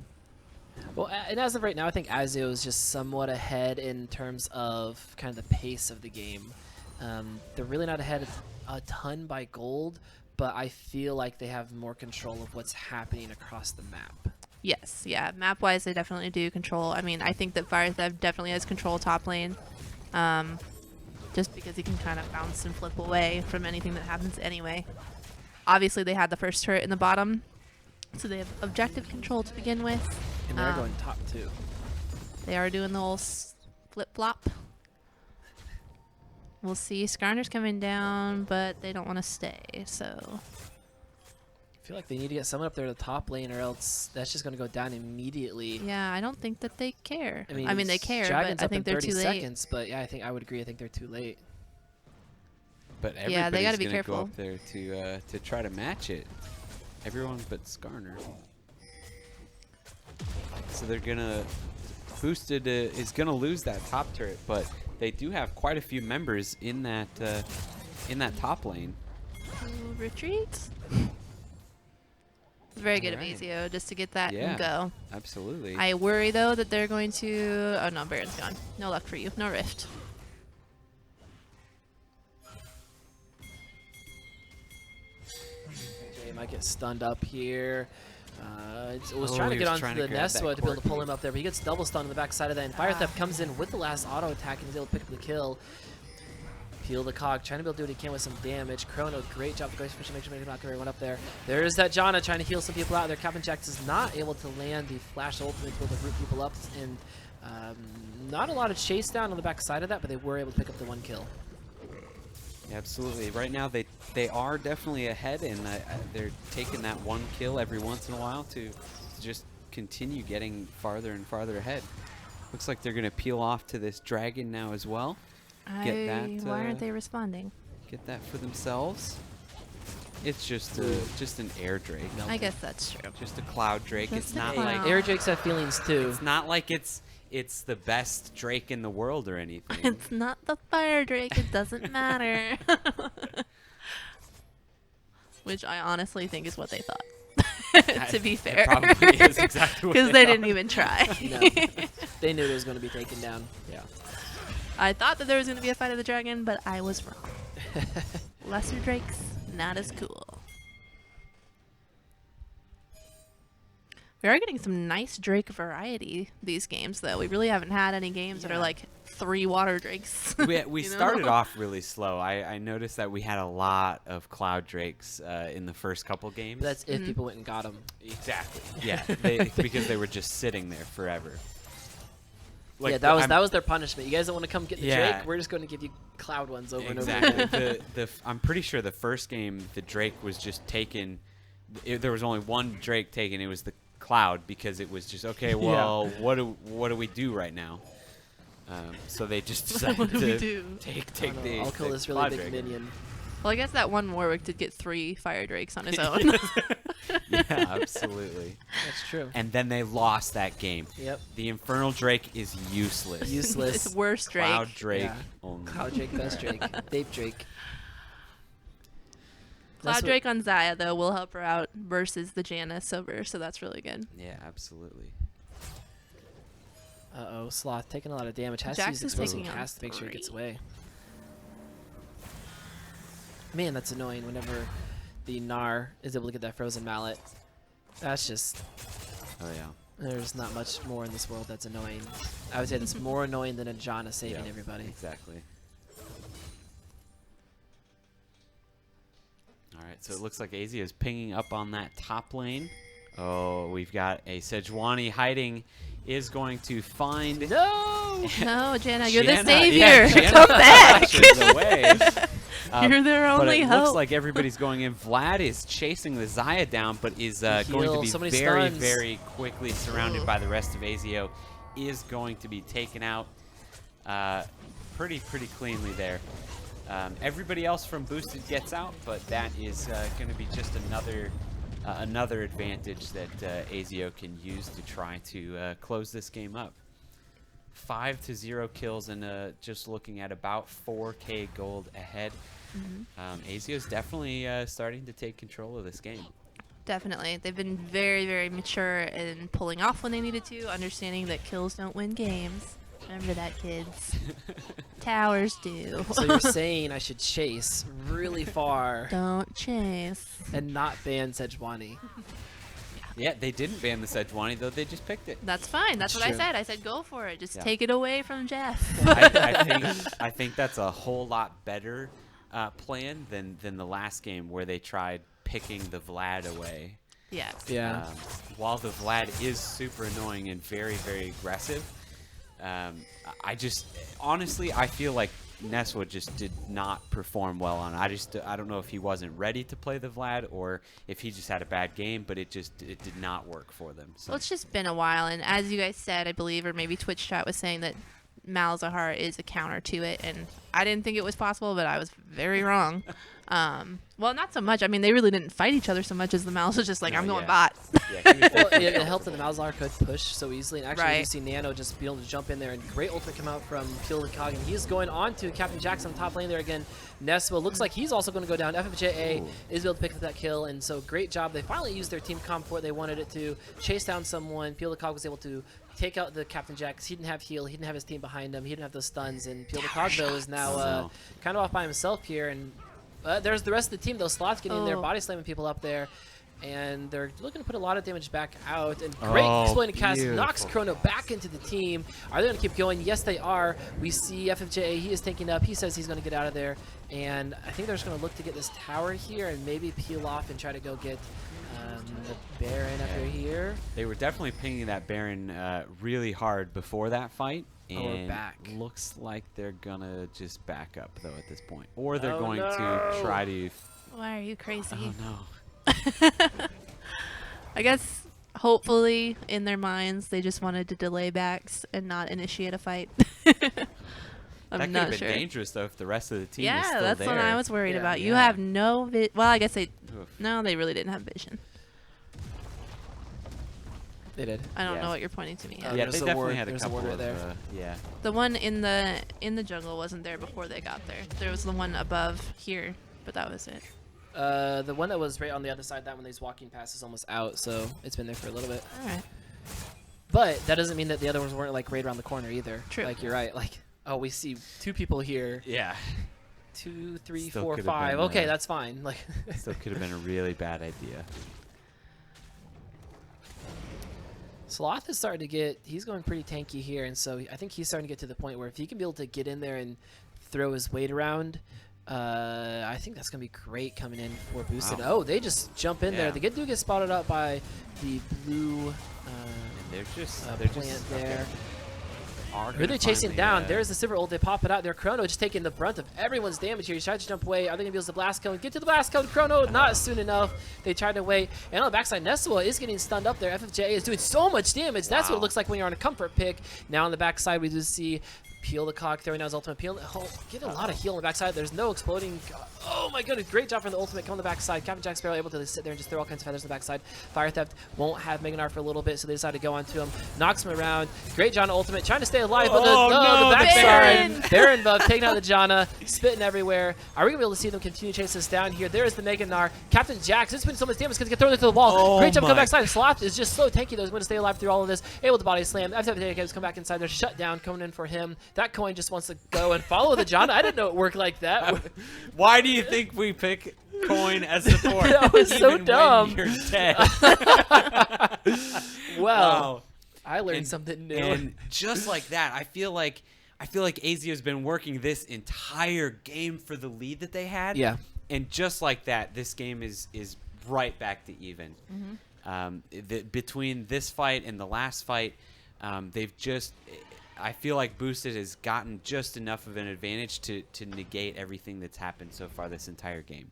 Well, and as of right now, I think Azio is just somewhat ahead in terms of kind of the pace of the game. They're really not ahead a ton by gold, but I feel like they have more control of what's happening across the map. Yes, yeah. Map-wise, they definitely do control. I mean, I think that Firethef definitely has control top lane. Just because he can kind of bounce and flip away from anything that happens anyway. Obviously, they had the first turret in the bottom, so they have objective control to begin with. And they're going top too. They are doing the whole flip-flop. We'll see. Skarner's coming down, but they don't want to stay, so... I feel like they need to get someone up there to the top lane, or else that's just going to go down immediately. Yeah, I don't think that they care. I mean, they care, Dragon's but I up think in they're 30 too late. seconds, but yeah, I would agree. I think they're too late. But Yeah, they gotta everybody's be gonna go careful. up there to try to match it. Everyone but Skarner. So they're gonna Boosted is gonna lose that top turret, but they do have quite a few members in that top lane. Ooh, retreat. It's very good of Alright. Ezio just to get that Yeah. and go. Absolutely. I worry though that they're going to. Oh no, Baron's gone. No luck for you. No rift. Jay might get stunned up here. It was Oh, trying to he get was onto trying the to grab that Neswa to be able to cork. pull him up there, but he gets double stunned on the back side of that, and Fire Theft comes in with the last auto attack and is able to pick up the kill. Peel the cog, trying to be able to do what he can with some damage. Chrono, great job to go for make sure not everyone up there. There's that Janna trying to heal some people out there. Captain Jax is not able to land the flash ultimate to be able to root people up, and not a lot of chase down on the back side of that, but they were able to pick up the one kill. Yeah, absolutely. Right now, they are definitely ahead, and they're taking that one kill every once in a while to just continue getting farther and farther ahead. Looks like they're going to peel off to this dragon now as well. Get that, Why aren't they responding? Get that for themselves. It's just an air drake. I guess that's true. Just a cloud drake. Just It's a not cloud. like Air Drakes have feelings too. it's not like it's the best drake in the world or anything. It's not the fire drake. It doesn't matter. Which I honestly think is what they thought. To be fair, It probably is exactly what because they they didn't thought. even try. No. They knew it was going to be taken down. Yeah. I thought that there was going to be a fight of the dragon, but I was wrong. Lesser drakes, not as cool. We are getting some nice drake variety these games, though. We really haven't had any games that are Yeah. like 3 water drakes. We You know? started off really slow. I noticed that we had a lot of cloud drakes in the first couple games. But that's if people went and got them. Exactly. Yeah, because they were just sitting there forever. Yeah, that was their punishment. You guys don't want to come get the Yeah. Drake? We're just going to give you cloud ones over and over Exactly. again. I'm pretty sure the first game the Drake was just taken. There was only one Drake taken. It was the Cloud because it was just okay. Well, what do we do right now? So they just decided What do we to do? take I don't know, the. I'll kill the this really Cloud big Drake. minion. Well, I guess that one Warwick did get 3 fire drakes on his own. Yeah, absolutely. That's true. And then they lost that game. Yep. The Infernal Drake is useless. Useless. It's worse drake. Cloud Drake Yeah. only. Cloud Drake, best Drake. Vape Drake. Cloud That's what- Drake on Zaya, though, will help her out versus the Janna Silver, so that's really good. Yeah, absolutely. Uh-oh, Sloth taking a lot of damage. Has Jax to use is explosive taking on cast to make sure he gets 3. away. Man, that's annoying whenever the Gnar is able to get that frozen mallet. That's just... Oh yeah. There's not much more in this world that's annoying. I would say that's more annoying than a Janna saving Yeah, everybody. Exactly. All right, so it looks like AZ is pinging up on that top lane. Oh, we've got a Sejuani hiding. Is going to find... No! No, Janna, you're the Janna, savior. yeah, Janna Come back. flashes away. You're their But only it hope. looks like everybody's going in. Vlad is chasing the Xayah down, but is going to Heal, so be many very, stuns. very quickly surrounded by the rest of AZO. Is going to be taken out pretty cleanly there. Everybody else from Boosted gets out, but that is going to be just another advantage that AZO can use to try to close this game up. 5-0 kills and just looking at about 4K gold ahead. AZO is definitely starting to take control of this game. Definitely. They've been very, very mature in pulling off when they needed to, understanding that kills don't win games. Remember that, kids. Towers do. So you're saying I should chase really far Don't chase. and not ban Sejuani. Yeah, they didn't ban the Sejuani, though they just picked it. That's fine. That's what I True. said. I said go for it. Just Yeah. take it away from Jeff. I think that's a whole lot better plan than the last game where they tried picking the Vlad away. Yeah. Yeah. While the Vlad is super annoying and very, very aggressive, I just honestly I feel like Neswa just did not perform well on it. I don't know if he wasn't ready to play the Vlad or if he just had a bad game, but it did not work for them. So. Well, it's just been a while, and as you guys said, I believe, or maybe Twitch chat was saying that Malzahar is a counter to it, and I didn't think it was possible, but I was very wrong. Well, not so much. I mean, they really didn't fight each other so much as the Malz was just like, No, I'm going yeah. bot. Yeah, he was Well, definitely it going helped that for the it. Malzahar could push so easily. And actually, you Right. see Nano just be able to jump in there, and great ultimate come out from Peel the Cog. And he's going on to Captain Jackson top lane there again. Neswa looks like he's also going to go down. FFJA Ooh. is able to pick up that kill, and so great job. They finally used their team comp for what they wanted it to. Chase down someone. Peel the Cog was able to take out the Captain Jack 'cause he didn't have heal. He didn't have his team behind him. He didn't have those stuns. And Peel the Cog, though, is now No. kind of off by himself here. And there's the rest of the team, though. Sloth's getting in there, Oh. body slamming people up there. And they're looking to put a lot of damage back out. And great Oh, exploited cast knocks beautiful. Chrono back into the team. Are they going to keep going? Yes, they are. We see FFJA. He is tanking up. He says he's going to get out of there. And I think they're just going to look to get this tower here and maybe peel off and try to go get the Baron up here. They were definitely pinging that Baron really hard before that fight. Oh, we're And back. looks like they're gonna just back up though at this point, or they're Oh, going no. to try to. Why are you crazy? Oh no! I guess hopefully in their minds they just wanted to delay backs and not initiate a fight. I'm That could not have been sure. dangerous though if the rest of the team was Yeah, still that's there. what I was worried Yeah. about. You Yeah. have no well, I guess they Oof. no, they really didn't have vision. They did. I don't Yeah. know what you're pointing to me Oh, at. Yeah, there's they the definitely ward- had a there's a couple ward of right there. yeah. The one in the jungle wasn't there before they got there. There was the one above here, but that was it. The one that was right on the other side, that one that he's walking past is almost out, so it's been there for a little bit. All right. But that doesn't mean that the other ones weren't like right around the corner either. True. Like you're right. Like, oh, we see two people here. Yeah. 2, 3, Still 4, could've 5. been, Okay, uh, that's fine. Like, Still could have been a really bad idea. Sloth is starting to get. He's going pretty tanky here, and so I think he's starting to get to the point where if he can be able to get in there and throw his weight around, I think that's gonna be great coming in for boosted. Wow. Oh, they just jump in there. Yeah. They do get spotted up by the blue. And they're just Plant okay. there. Are Who are gonna they chasing finally, down? There's the silver ult. They pop it out there. Chrono just taking the brunt of everyone's damage here. He tries to jump away. Are they going to be able to blast cone? Get to the blast cone. Chrono, not soon enough. They tried to wait. And on the backside, Neswa is getting stunned up there. FFJ is doing so much damage. That's what it Wow. looks like when you're on a comfort pick. Now on the backside, we do see Peel the Cog throwing out his ultimate. Peel, get a lot of heal on the backside. There's no exploding. Oh my goodness, great job from the ultimate. Come on the backside. Captain Jack Sparrow able to sit there and just throw all kinds of feathers on the backside. Fire Theft won't have Meganar for a little bit, so they decide to go onto him. Knocks him around. Great John ultimate, trying to stay alive, but Oh, no, the Baron! backside. Baron buff taking out the Janna, spitting everywhere. Are we going to be able to see them continue to chase us down here? There is the Meganar. Captain Jax, this has been so much damage because he get thrown into the wall. Oh Great job, come my. backside. Sloth is just so tanky though. He's going to stay alive through all of this. Able to body slam. FFJ has come back inside. They're shut down, coming in for him. That coin just wants to go and follow the Janna. I didn't know it worked like that. Why do you think we pick coin as support? That was so even when dumb. You're dead. Well, Wow. I learned And- something new. And just like that, I feel like AZio's been working this entire game for the lead that they had. Yeah. And just like that, this game is right back to even. Between this fight and the last fight, they've just, I feel like Boosted has gotten just enough of an advantage to negate everything that's happened so far this entire game.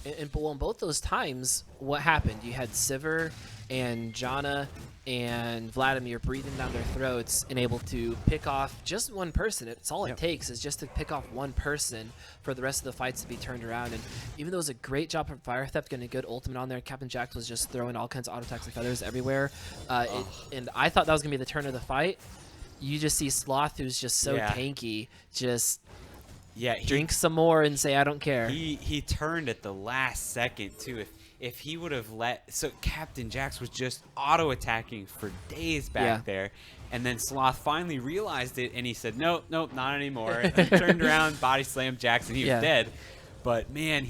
And in both those times, what happened? You had Sivir and Janna and Vladimir breathing down their throats and able to pick off just one person. It's all it takes is just to pick off one person for the rest of the fights to be turned around. And even though it was a great job from Fire Theft getting a good ultimate on there, Captain Jack was just throwing all kinds of auto attacks and feathers everywhere. And I thought that was going to be the turn of the fight. You just see Sloth, who's just so tanky, just drink some more and say, I don't care. He turned at the last second, too. If he would have so Captain Jax was just auto-attacking for days back there, and then Sloth finally realized it, and he said, nope, not anymore. And he turned around, body slammed Jax, and he was dead. But, man,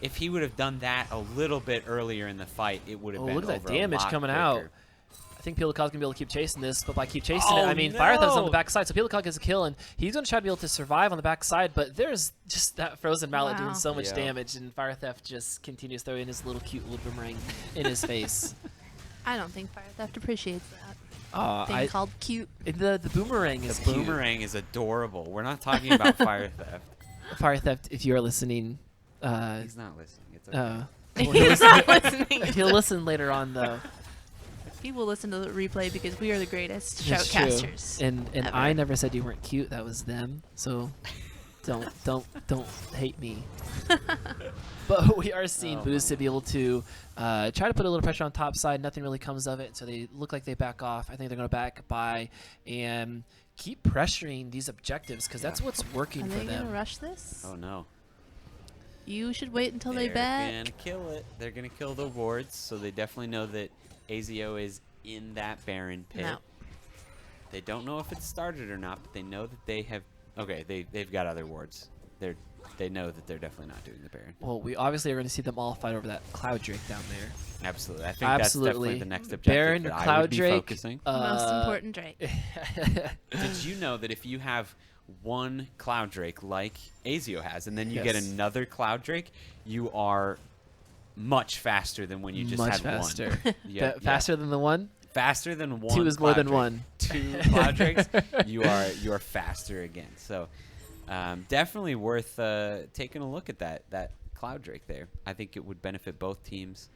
if he would have done that a little bit earlier in the fight, it would have been look at over that damage a lot coming quicker. out. I think Peelacog's going to be able to keep chasing this, but by keep chasing it, I mean Fire Theft's on the backside, so Peelacog gets a kill, and he's going to try to be able to survive on the backside, but there's just that Frozen Mallet doing so much damage, and Fire Theft just continues throwing his little cute little boomerang in his face. I don't think Fire Theft appreciates that. Thing called cute. The boomerang is cute. The boomerang is adorable. We're not talking about Fire Theft. Fire Theft, if you're listening. He's not listening. It's okay. He's not listening. He'll listen later on, though. People listen to the replay because we are the greatest That's shoutcasters. true. And ever. I never said you weren't cute. That was them. So don't hate me. But we are seeing Boost to be able to try to put a little pressure on top side. Nothing really comes of it. So they look like they back off. I think they're going to back by and keep pressuring these objectives because that's what's working for them. Are they going to rush this? Oh, no. You should wait until they back. They're going to kill it. They're going to kill the wards, so they definitely know that Azio is in that Baron pit. No. They don't know if it's started or not, but they know that they have... Okay, they've got other wards. They know that they're definitely not doing the Baron. Well, we obviously are going to see them all fight over that Cloud Drake down there. Absolutely. I think that's definitely the next objective Baron or that I Cloud would be Drake. focusing. Most important Drake. Did you know that if you have one Cloud Drake like Azio has, and then you get another Cloud Drake, you are much faster than when you just had faster. one. Faster than the one? Faster than one. Two is more Cloud than Drake. one. Two Cloud Drakes, you are faster again. So definitely worth taking a look at that Cloud Drake there. I think it would benefit both teams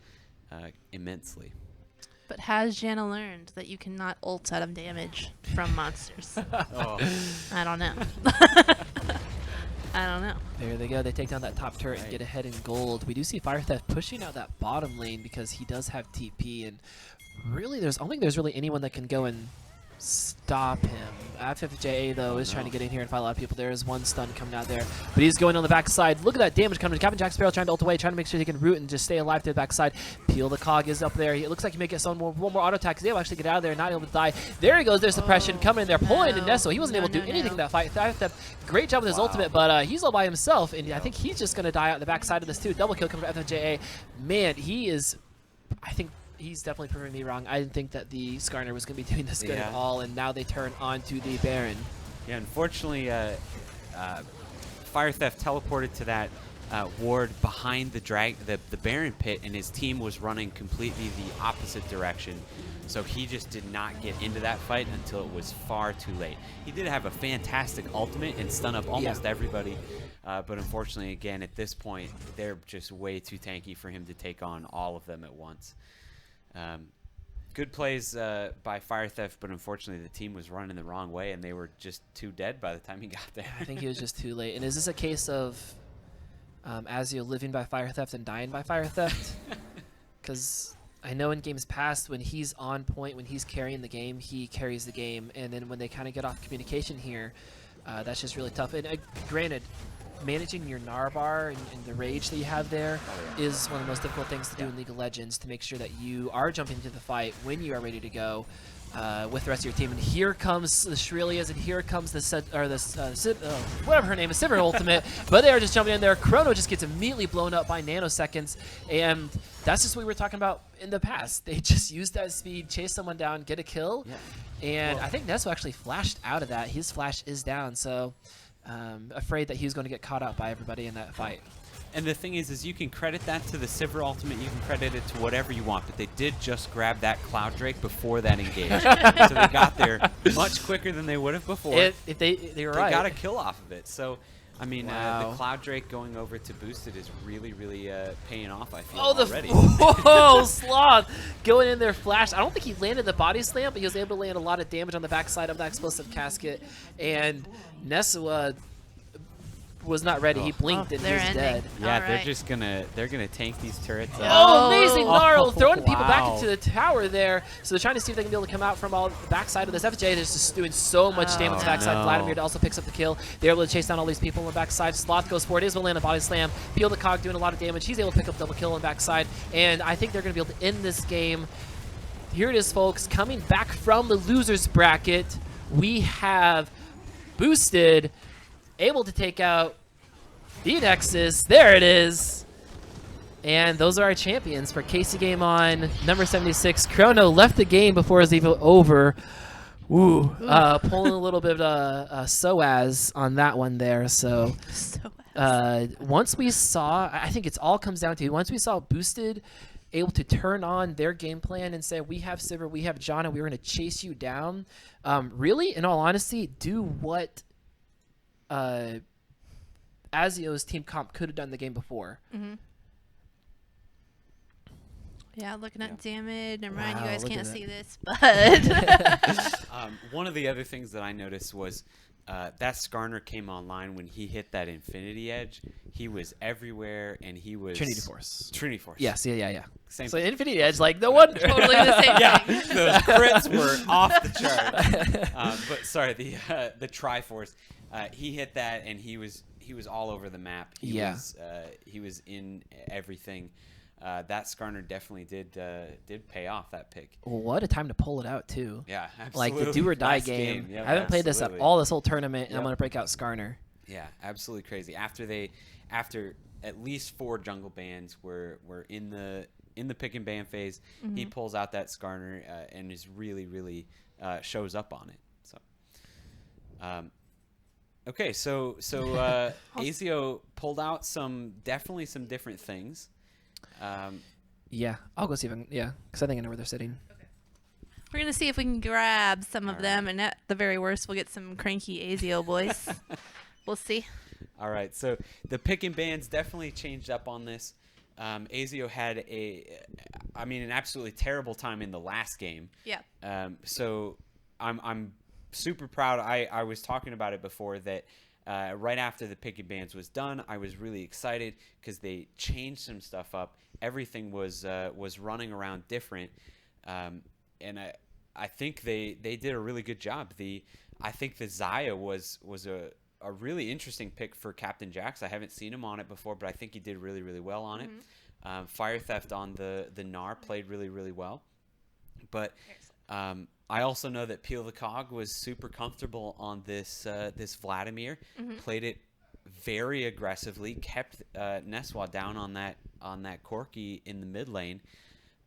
immensely. But has Janna learned that you cannot ult out of damage from monsters? I don't know. I don't know. There they go. They take down that top turret and get ahead in gold. We do see Fire Theft pushing out that bottom lane because he does have TP, and really, I don't think there's really anyone that can go and stop him. FFJA, though, is trying to get in here and fight a lot of people. There is one stun coming out there, but he's going on the backside. Look at that damage coming. Captain Jack Sparrow trying to ult away, trying to make sure he can root and just stay alive to the backside. Peel the Cog is up there. It looks like he may get one more auto attack. He'll actually get out of there, not able to die. There he goes. There's suppression coming in there, pulling in Nesso. He wasn't able to do anything in that fight. Great job with his ultimate, but he's all by himself, and I think he's just going to die out the backside of this too. Double kill coming from FFJA. Man, he is, I think, he's definitely proving me wrong. I didn't think that the Skarner was going to be doing this good at all, and now they turn on to the Baron. Yeah, unfortunately, Fire Theft teleported to that ward behind the Baron pit, and his team was running completely the opposite direction. So he just did not get into that fight until it was far too late. He did have a fantastic ultimate and stun up almost everybody, but unfortunately, again, at this point, they're just way too tanky for him to take on all of them at once. Good plays by Fire Theft, but unfortunately the team was running the wrong way, and they were just too dead by the time he got there. I think he was just too late. And is this a case of Azio living by Fire Theft and dying by Fire Theft? Because I know in games past, when he's on point, when he's carrying the game, he carries the game. And then when they kind of get off communication here, that's just really tough. And granted, managing your Narbar and the rage that you have there is one of the most difficult things to do in League of Legends, to make sure that you are jumping into the fight when you are ready to go with the rest of your team. And here comes the Shrilias, and here comes whatever her name is, Sivir ultimate, but they are just jumping in there. Chrono just gets immediately blown up by nanoseconds, and that's just what we were talking about in the past. They just use that speed, chase someone down, get a kill, and I think Nesso actually flashed out of that. His flash is down, so afraid that he was going to get caught out by everybody in that fight. And the thing is you can credit that to the Sivir ultimate, you can credit it to whatever you want, but they did just grab that Cloud Drake before that engage. So they got there much quicker than they would have before. If they were right. They got a kill off of it. So, I mean, Wow. the Cloud Drake going over to Boosted is really, really paying off, I feel, Oh, already. Whoa, Sloth going in there, flash. I don't think he landed the body slam, but he was able to land a lot of damage on the backside of that explosive casket. And Nesua was not ready. He blinked and he they're was ending. dead. Yeah, Alright. they're gonna tank these turrets. Oh, amazing Gnarl, Oh, throwing people back wow. into the tower there. So they're trying to see if they can be able to come out from all the backside of this. FJ is just doing so much damage to the backside. no. Vladimir also picks up the kill. They're able to chase down all these people on the backside. Sloth goes for it. Is will land a body slam. Peel the Cog doing a lot of damage. He's able to pick up double kill on the backside. And I think they're going to be able to end this game. Here it is, folks. Coming back from the losers bracket, we have Boosted able to take out the Nexus. There it is. And those are our champions for KCGameOn number 76. Chrono left the game before it was even over. Ooh. Pulling a little bit of SOAS on that one there. So once we saw, I think it's all comes down to, once we saw Boosted able to turn on their game plan and say, we have Sivir, we have John, and we're going to chase you down. Really, in all honesty, do what Azio's team comp could have done the game before. Yeah, looking at damage. Never mind, Wow, you guys look can't at see this, but One of the other things that I noticed was that Skarner came online when he hit that Infinity Edge. He was everywhere, and he was Trinity Force. Trinity Force. Yes, yeah. Same So thing. Infinity Edge, like, no wonder. totally the same Yeah, thing. those crits were off the chart. But sorry, the Triforce, he hit that, and he was all over the map. He was in everything. That Skarner definitely did pay off that pick. What a time to pull it out, too. Yeah, absolutely. Like the do or die Last game. Yep, I haven't played this at absolutely. all this whole tournament, and I'm Yep. going to break out Skarner. Yeah, absolutely crazy. After at least 4 jungle bans were in the pick and ban phase, he pulls out that Skarner and is really shows up on it. So, okay, so Azio pulled out definitely some different things. Yeah, I'll go see if I can, because I think I know where they're sitting. We're gonna see if we can grab some of them, and at the very worst, we'll get some cranky Azio boys. We'll see. All right, so the pick and bans definitely changed up on this. Azio had an absolutely terrible time in the last game. Yeah. So I'm super proud. I was talking about it before that right after the pick and bans was done, I was really excited because they changed some stuff up. Everything was running around different, and I think they did a really good job. I think the Xayah was a really interesting pick for Captain Jax. I haven't seen him on it before, but I think he did really well on it. Fire Theft on the Gnar played really well. But I also know that Peel the Cog was super comfortable on this Vladimir. Played it very aggressively, kept Neswa down on that Corki in the mid lane.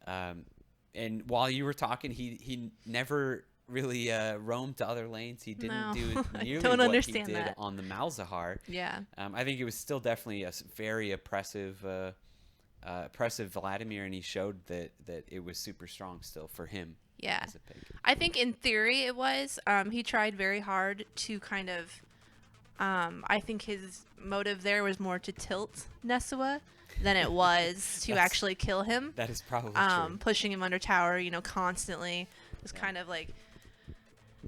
And while you were talking, he never really roamed to other lanes. He didn't do nearly don't what understand he did that. on the Malzahar. Yeah. I think it was still definitely a very oppressive Vladimir, and he showed that it was super strong still for him. Yeah. As a pick. I think in theory it was. He tried very hard to kind of. I think his motive there was more to tilt Nesua than it was to actually kill him. That is probably true. Pushing him under tower, constantly. Just kind of like,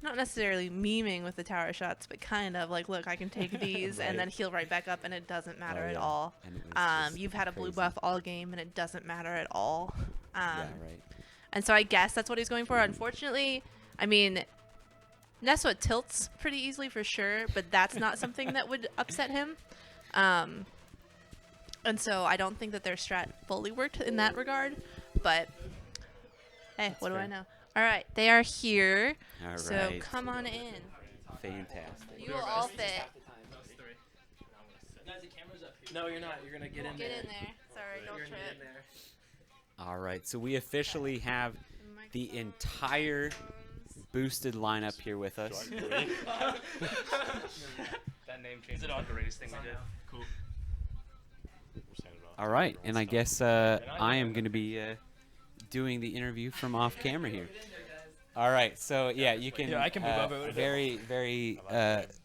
not necessarily memeing with the tower shots, but kind of like, look, I can take these, Right. and then heal right back up, and it doesn't matter at yeah. all. And it was just You've had a blue crazy. buff all game, and it doesn't matter at all. Yeah, right. And so I guess that's what he's going for. Unfortunately, I mean, Neswa tilts pretty easily for sure, but that's not something that would upset him. And so I don't think that their strat fully worked in that regard. But hey, That's what do I fair. know? All right, they are here. All So right. come on in. Fantastic. You will all fit. No, you're not. You're going to get in Get in there. Sorry, don't trip. All right, so we officially have the entire boosted lineup here with us. That name change is the greatest thing we did. Cool. All right, and I guess I am going to be doing the interview from off camera here. All right, so yeah, you can. Yeah, I can move over a little bit. Very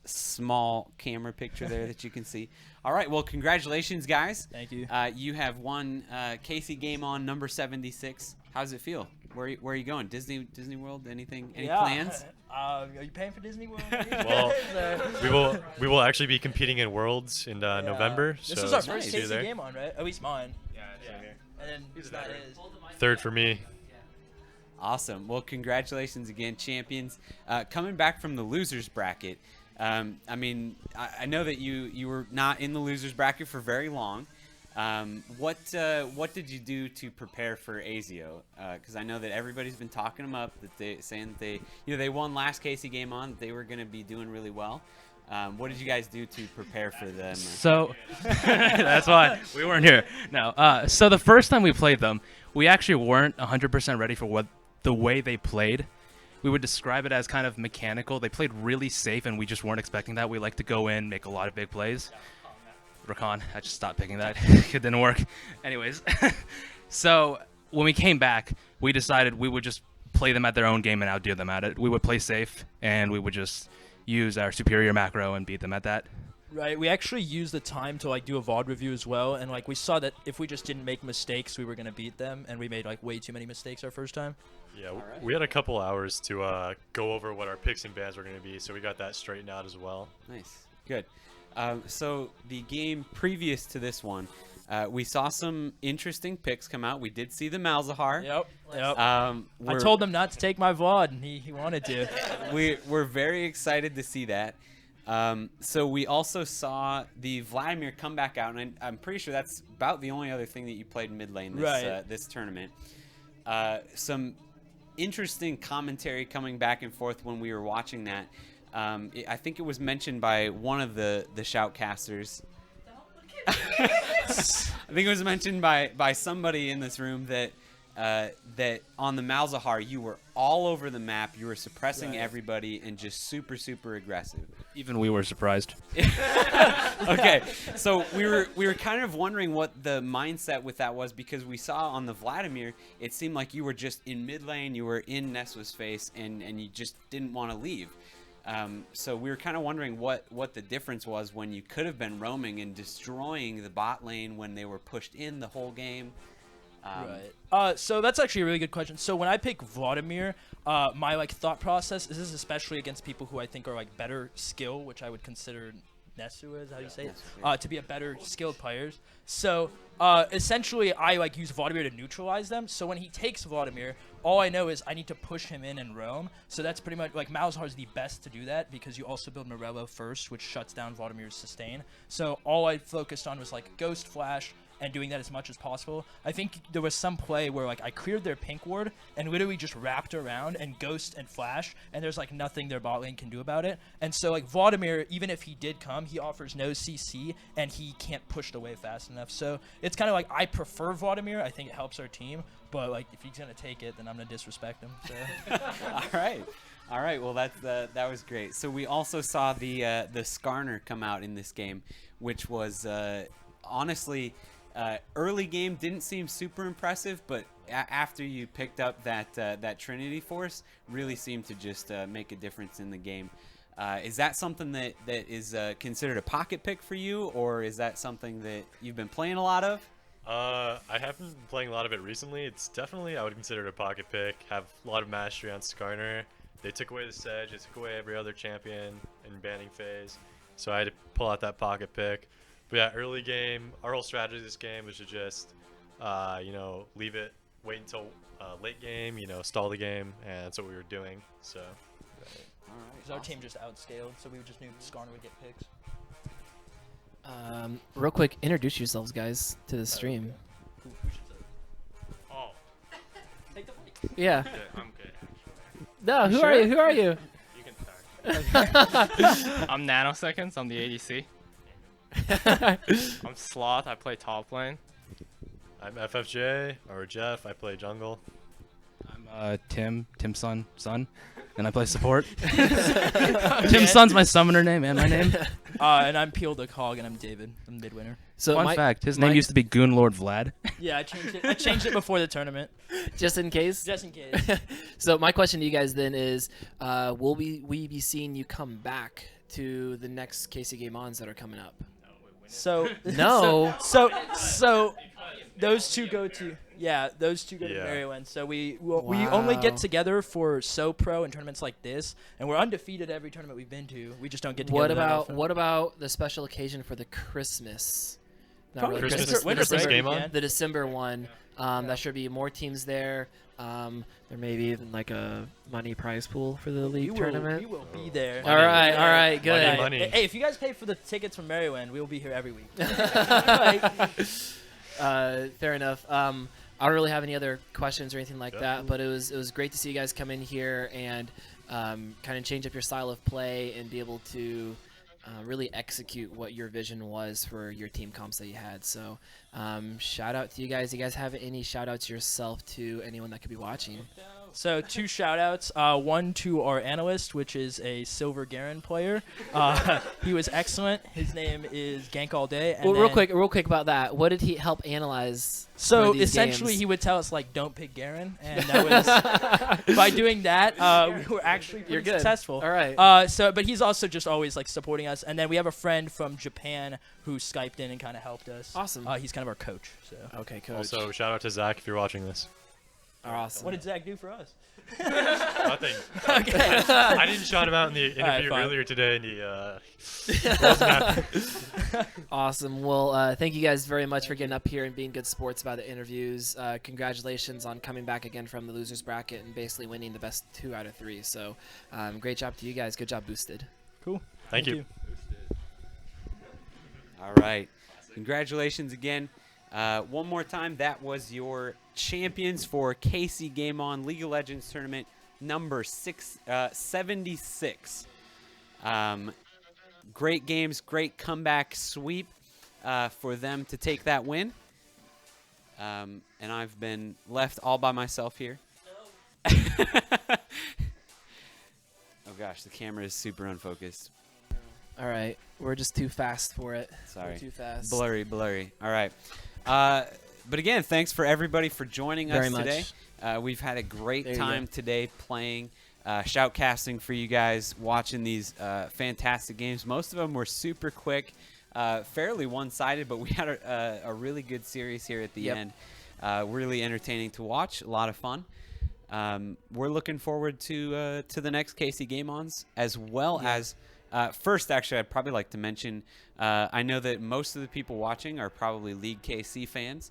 small camera picture there that you can see. All right, well, congratulations, guys. Thank you. You have won KCGameOn number 76. How's it feel? Where are you going? Disney World? Any plans? Are you paying for Disney World? Well, we will actually be competing in Worlds in November. This so was our it's first nice to be there. KCGameOn, right? At least mine. Yeah. And then it's not his. Third for me. Awesome. Well, congratulations again, champions. Coming back from the losers bracket, I mean, I know that you were not in the losers bracket for very long. What did you do to prepare for ASIO? Because I know that everybody's been talking them up, saying that they won last KCGameOn, that they were going to be doing really well. What did you guys do to prepare for them? So that's why we weren't here. No. So the first time we played them, we actually weren't 100% ready for the way they played. We would describe it as kind of mechanical. They played really safe, and we just weren't expecting that. We like to go in, make a lot of big plays. Rakan, I just stopped picking that. It didn't work. Anyways, so when we came back, we decided we would just play them at their own game and outdo them at it. We would play safe, and we would just use our superior macro and beat them at that. Right. We actually used the time to do a VOD review as well, and we saw that if we just didn't make mistakes, we were gonna beat them, and we made way too many mistakes our first time. Yeah, we had a couple hours to go over what our picks and bans were going to be, so we got that straightened out as well. Nice. Good. So the game previous to this one, we saw some interesting picks come out. We did see the Malzahar. Yep. I told him not to take my VOD, and he wanted to. We're very excited to see that. So we also saw the Vladimir come back out, and I'm pretty sure that's about the only other thing that you played mid lane this tournament. Some interesting commentary coming back and forth when we were watching that. I think it was mentioned by one of the shoutcasters. I think it was mentioned by somebody in this room that on the Malzahar you were all over the map. You were suppressing everybody and just super aggressive. Even we were surprised. Okay, so we were kind of wondering what the mindset with that was, because we saw on the Vladimir, it seemed like you were just in mid lane, you were in Neswa's face, and you just didn't want to leave. So we were kind of wondering what the difference was when you could have been roaming and destroying the bot lane when they were pushed in the whole game. Right. So that's actually a really good question. So when I pick Vladimir, my thought process is especially against people who I think are better skill, which I would consider Nesu is how you say it, to be a better skilled players. So essentially I use Vladimir to neutralize them. So when he takes Vladimir, all I know is I need to push him in and roam. So that's pretty much Malzahar is the best to do that, because you also build Morello first, which shuts down Vladimir's sustain. So all I focused on was Ghost Flash and doing that as much as possible. I think there was some play where I cleared their pink ward and literally just wrapped around and Ghost and Flash, and there's nothing their bot lane can do about it. And so Vladimir, even if he did come, he offers no CC and he can't push it away fast enough. So it's kind of I prefer Vladimir. I think it helps our team, but if he's gonna take it, then I'm gonna disrespect him. So. All right. Well, that was great. So we also saw the Skarner come out in this game, which was honestly. Early game didn't seem super impressive, but after you picked up that Trinity Force, really seemed to just make a difference in the game. Is that something that is considered a pocket pick for you, or is that something that you've been playing a lot of? I haven't been playing a lot of it recently. It's definitely, I would consider it a pocket pick. Have a lot of mastery on Skarner. They took away the Sedge. They took away every other champion in banning phase, so I had to pull out that pocket pick. But yeah, early game, our whole strategy this game was to just, leave it, wait until late game, stall the game, and that's what we were doing. So, All right. Because our team just outscaled, so we just knew Skarner would get picks. Real quick, introduce yourselves, guys, to the stream. Oh. Take the mic. Yeah. I'm good. No, who are you? Who are you? You can start. I'm Nanoseconds. I'm the ADC. I'm Sloth. I play top lane. I'm FFJ, or Jeff. I play jungle. I'm Tim Sun, and I play support. Tim Sun's my summoner name and my name. And I'm Peel the Cog, and I'm David. I'm the mid-winner. So Fun fact: his name used to be Goon Lord Vlad. Yeah, I changed it. I changed it before the tournament, just in case. just in case. So my question to you guys then is, will we be seeing you come back to the next KCGameOns that are coming up? So No. So those two go to Yeah. Maryland. So we only get Wow. together for So Pro and tournaments like this, and we're undefeated every tournament we've been to. We just don't get together. What about the special occasion for the Christmas? Not Probably really Christmas- Christmas, Christmas December, game on? weekend. the December one. That should be more teams there. There may be even like a money prize pool for the league tournament. We will be there. All right, good. Money. Hey, if you guys pay for the tickets from Maryland, we will be here every week. Fair enough. I don't really have any other questions or anything like Yeah. that, but it was great to see you guys come in here and kind of change up your style of play and be able to really execute what your vision was for your team comps that you had. So shout out to you guys. Do you guys have any shout outs yourself to anyone that could be watching? So 2 shout-outs. One to our analyst, which is a Silver Garen player. He was excellent. His name is Gank All Day. And Well, real then- quick about that. What did he help analyze? So for these essentially, games? he would tell us like, "Don't pick Garen," and that was by doing that, we were actually pretty You're good. successful. All right. But he's also just always like supporting us. And then we have a friend from Japan who Skyped in and kind of helped us. Awesome. He's kind of our coach. So Okay, coach. Also, shout out to Zach if you're watching this. Awesome. what did Zach do for us? Nothing. Okay. I didn't shout him out in the interview fine. earlier today, and he wasn't happy. Awesome. Well, thank you guys very much for getting up here and being good sports about the interviews. Congratulations on coming back again from the losers bracket and basically winning the best 2 out of 3. So, great job to you guys. Good job, Boosted. Cool. Thank you. All right. Congratulations again. One more time, that was your champions for KCGameOn League of Legends tournament number 76. Great games, great comeback sweep for them to take that win. And I've been left all by myself here. Oh gosh, the camera is super unfocused. All right. We're just too fast for it. Sorry. We're too fast. Blurry. All right. But again, thanks for everybody for joining Very us much. today. We've had a great There you time go. today playing, shoutcasting for you guys, watching these fantastic games. Most of them were super quick, fairly one-sided, but we had a really good series here at the Yep. end. Really entertaining to watch, a lot of fun. We're looking forward to the next KCGameOns, as well as first, actually, I'd probably like to mention, I know that most of the people watching are probably League KC fans.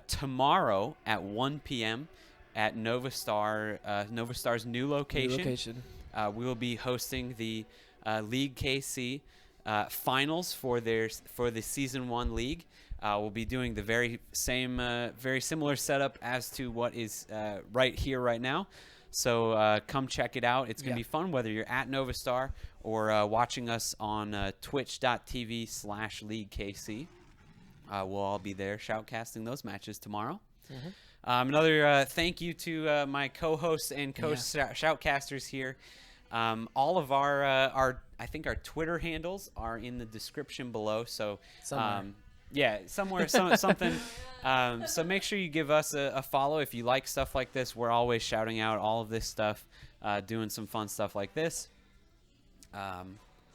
Tomorrow at 1 p.m. at Nova Star's new location, we will be hosting the League KC finals for the Season 1 League. We'll be doing the very similar setup as to what is right here, right now. So come check it out. It's going to be fun, whether you're at Nova Star or watching us on twitch.tv/LeagueKC. We'll all be there shoutcasting those matches tomorrow. Another thank you to my co-hosts and shoutcasters here. All of our I think our Twitter handles are in the description below. So somewhere something. So make sure you give us a follow if you like stuff like this. We're always shouting out all of this stuff, doing some fun stuff like this.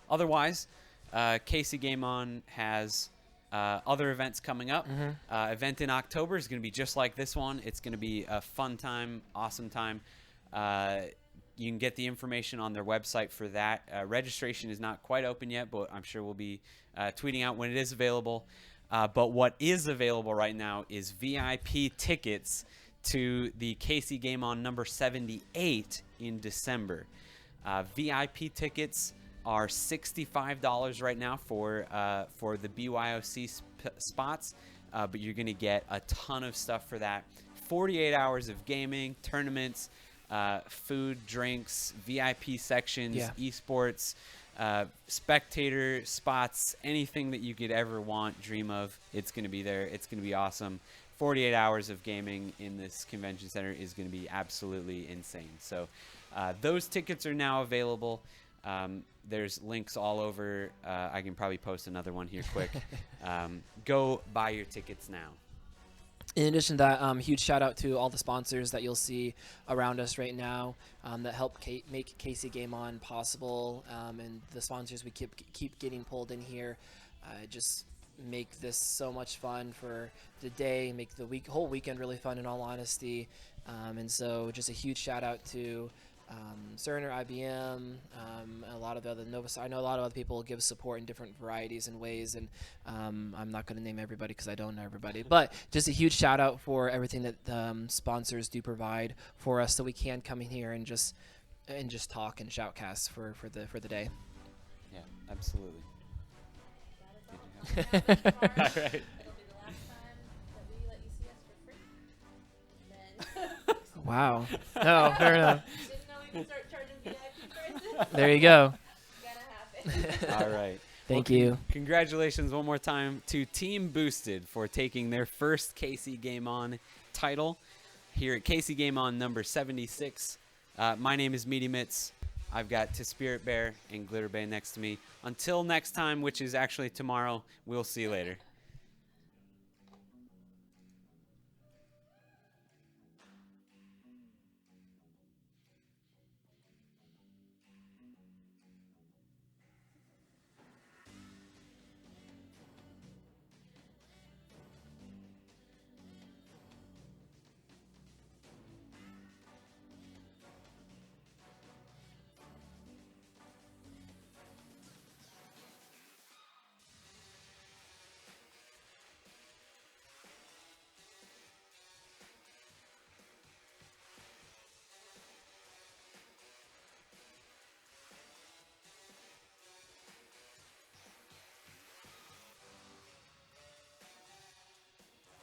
Otherwise, KCGameOn has other events coming up. Event in October is going to be just like this one. It's going to be a fun time, awesome time. You can get the information on their website for that. Registration is not quite open yet, but I'm sure we'll be tweeting out when it is available. But what is available right now is VIP tickets to the KCGameOn number 78 in December. VIP tickets are $65 right now for the BYOC spots, but you're going to get a ton of stuff for that. 48 hours of gaming, tournaments, food, drinks, VIP sections, esports, spectator spots, anything that you could ever want, dream of, it's going to be there. It's going to be awesome. 48 hours of gaming in this convention center is going to be absolutely insane. So those tickets are now available. There's links all over. I can probably post another one here quick. Go buy your tickets now. In addition to that, huge shout out to all the sponsors that you'll see around us right now that help make KCGameOn possible, and the sponsors we keep getting pulled in here. Just make this so much fun for the day, make the whole weekend really fun, in all honesty. And so just a huge shout out to Cerner, IBM, a lot of the other Nova. I know a lot of other people give support in different varieties and ways, and I'm not going to name everybody because I don't know everybody. But just a huge shout out for everything that sponsors do provide for us, so we can come in here and just talk and shoutcast for the day. Yeah, absolutely. All right. It'll be the last time that we let you see us for free. And then Wow. No, fair enough. didn't know we could start charging VIP prices. There you go. Gonna happen. All right. Thank Well, you. Congratulations one more time to Team Boosted for taking their first KCGameOn title here at KCGameOn number 76. My name is Meaty Mitts. I've got To Spirit Bear and Glitter Bay next to me. Until next time, which is actually tomorrow, we'll see you later.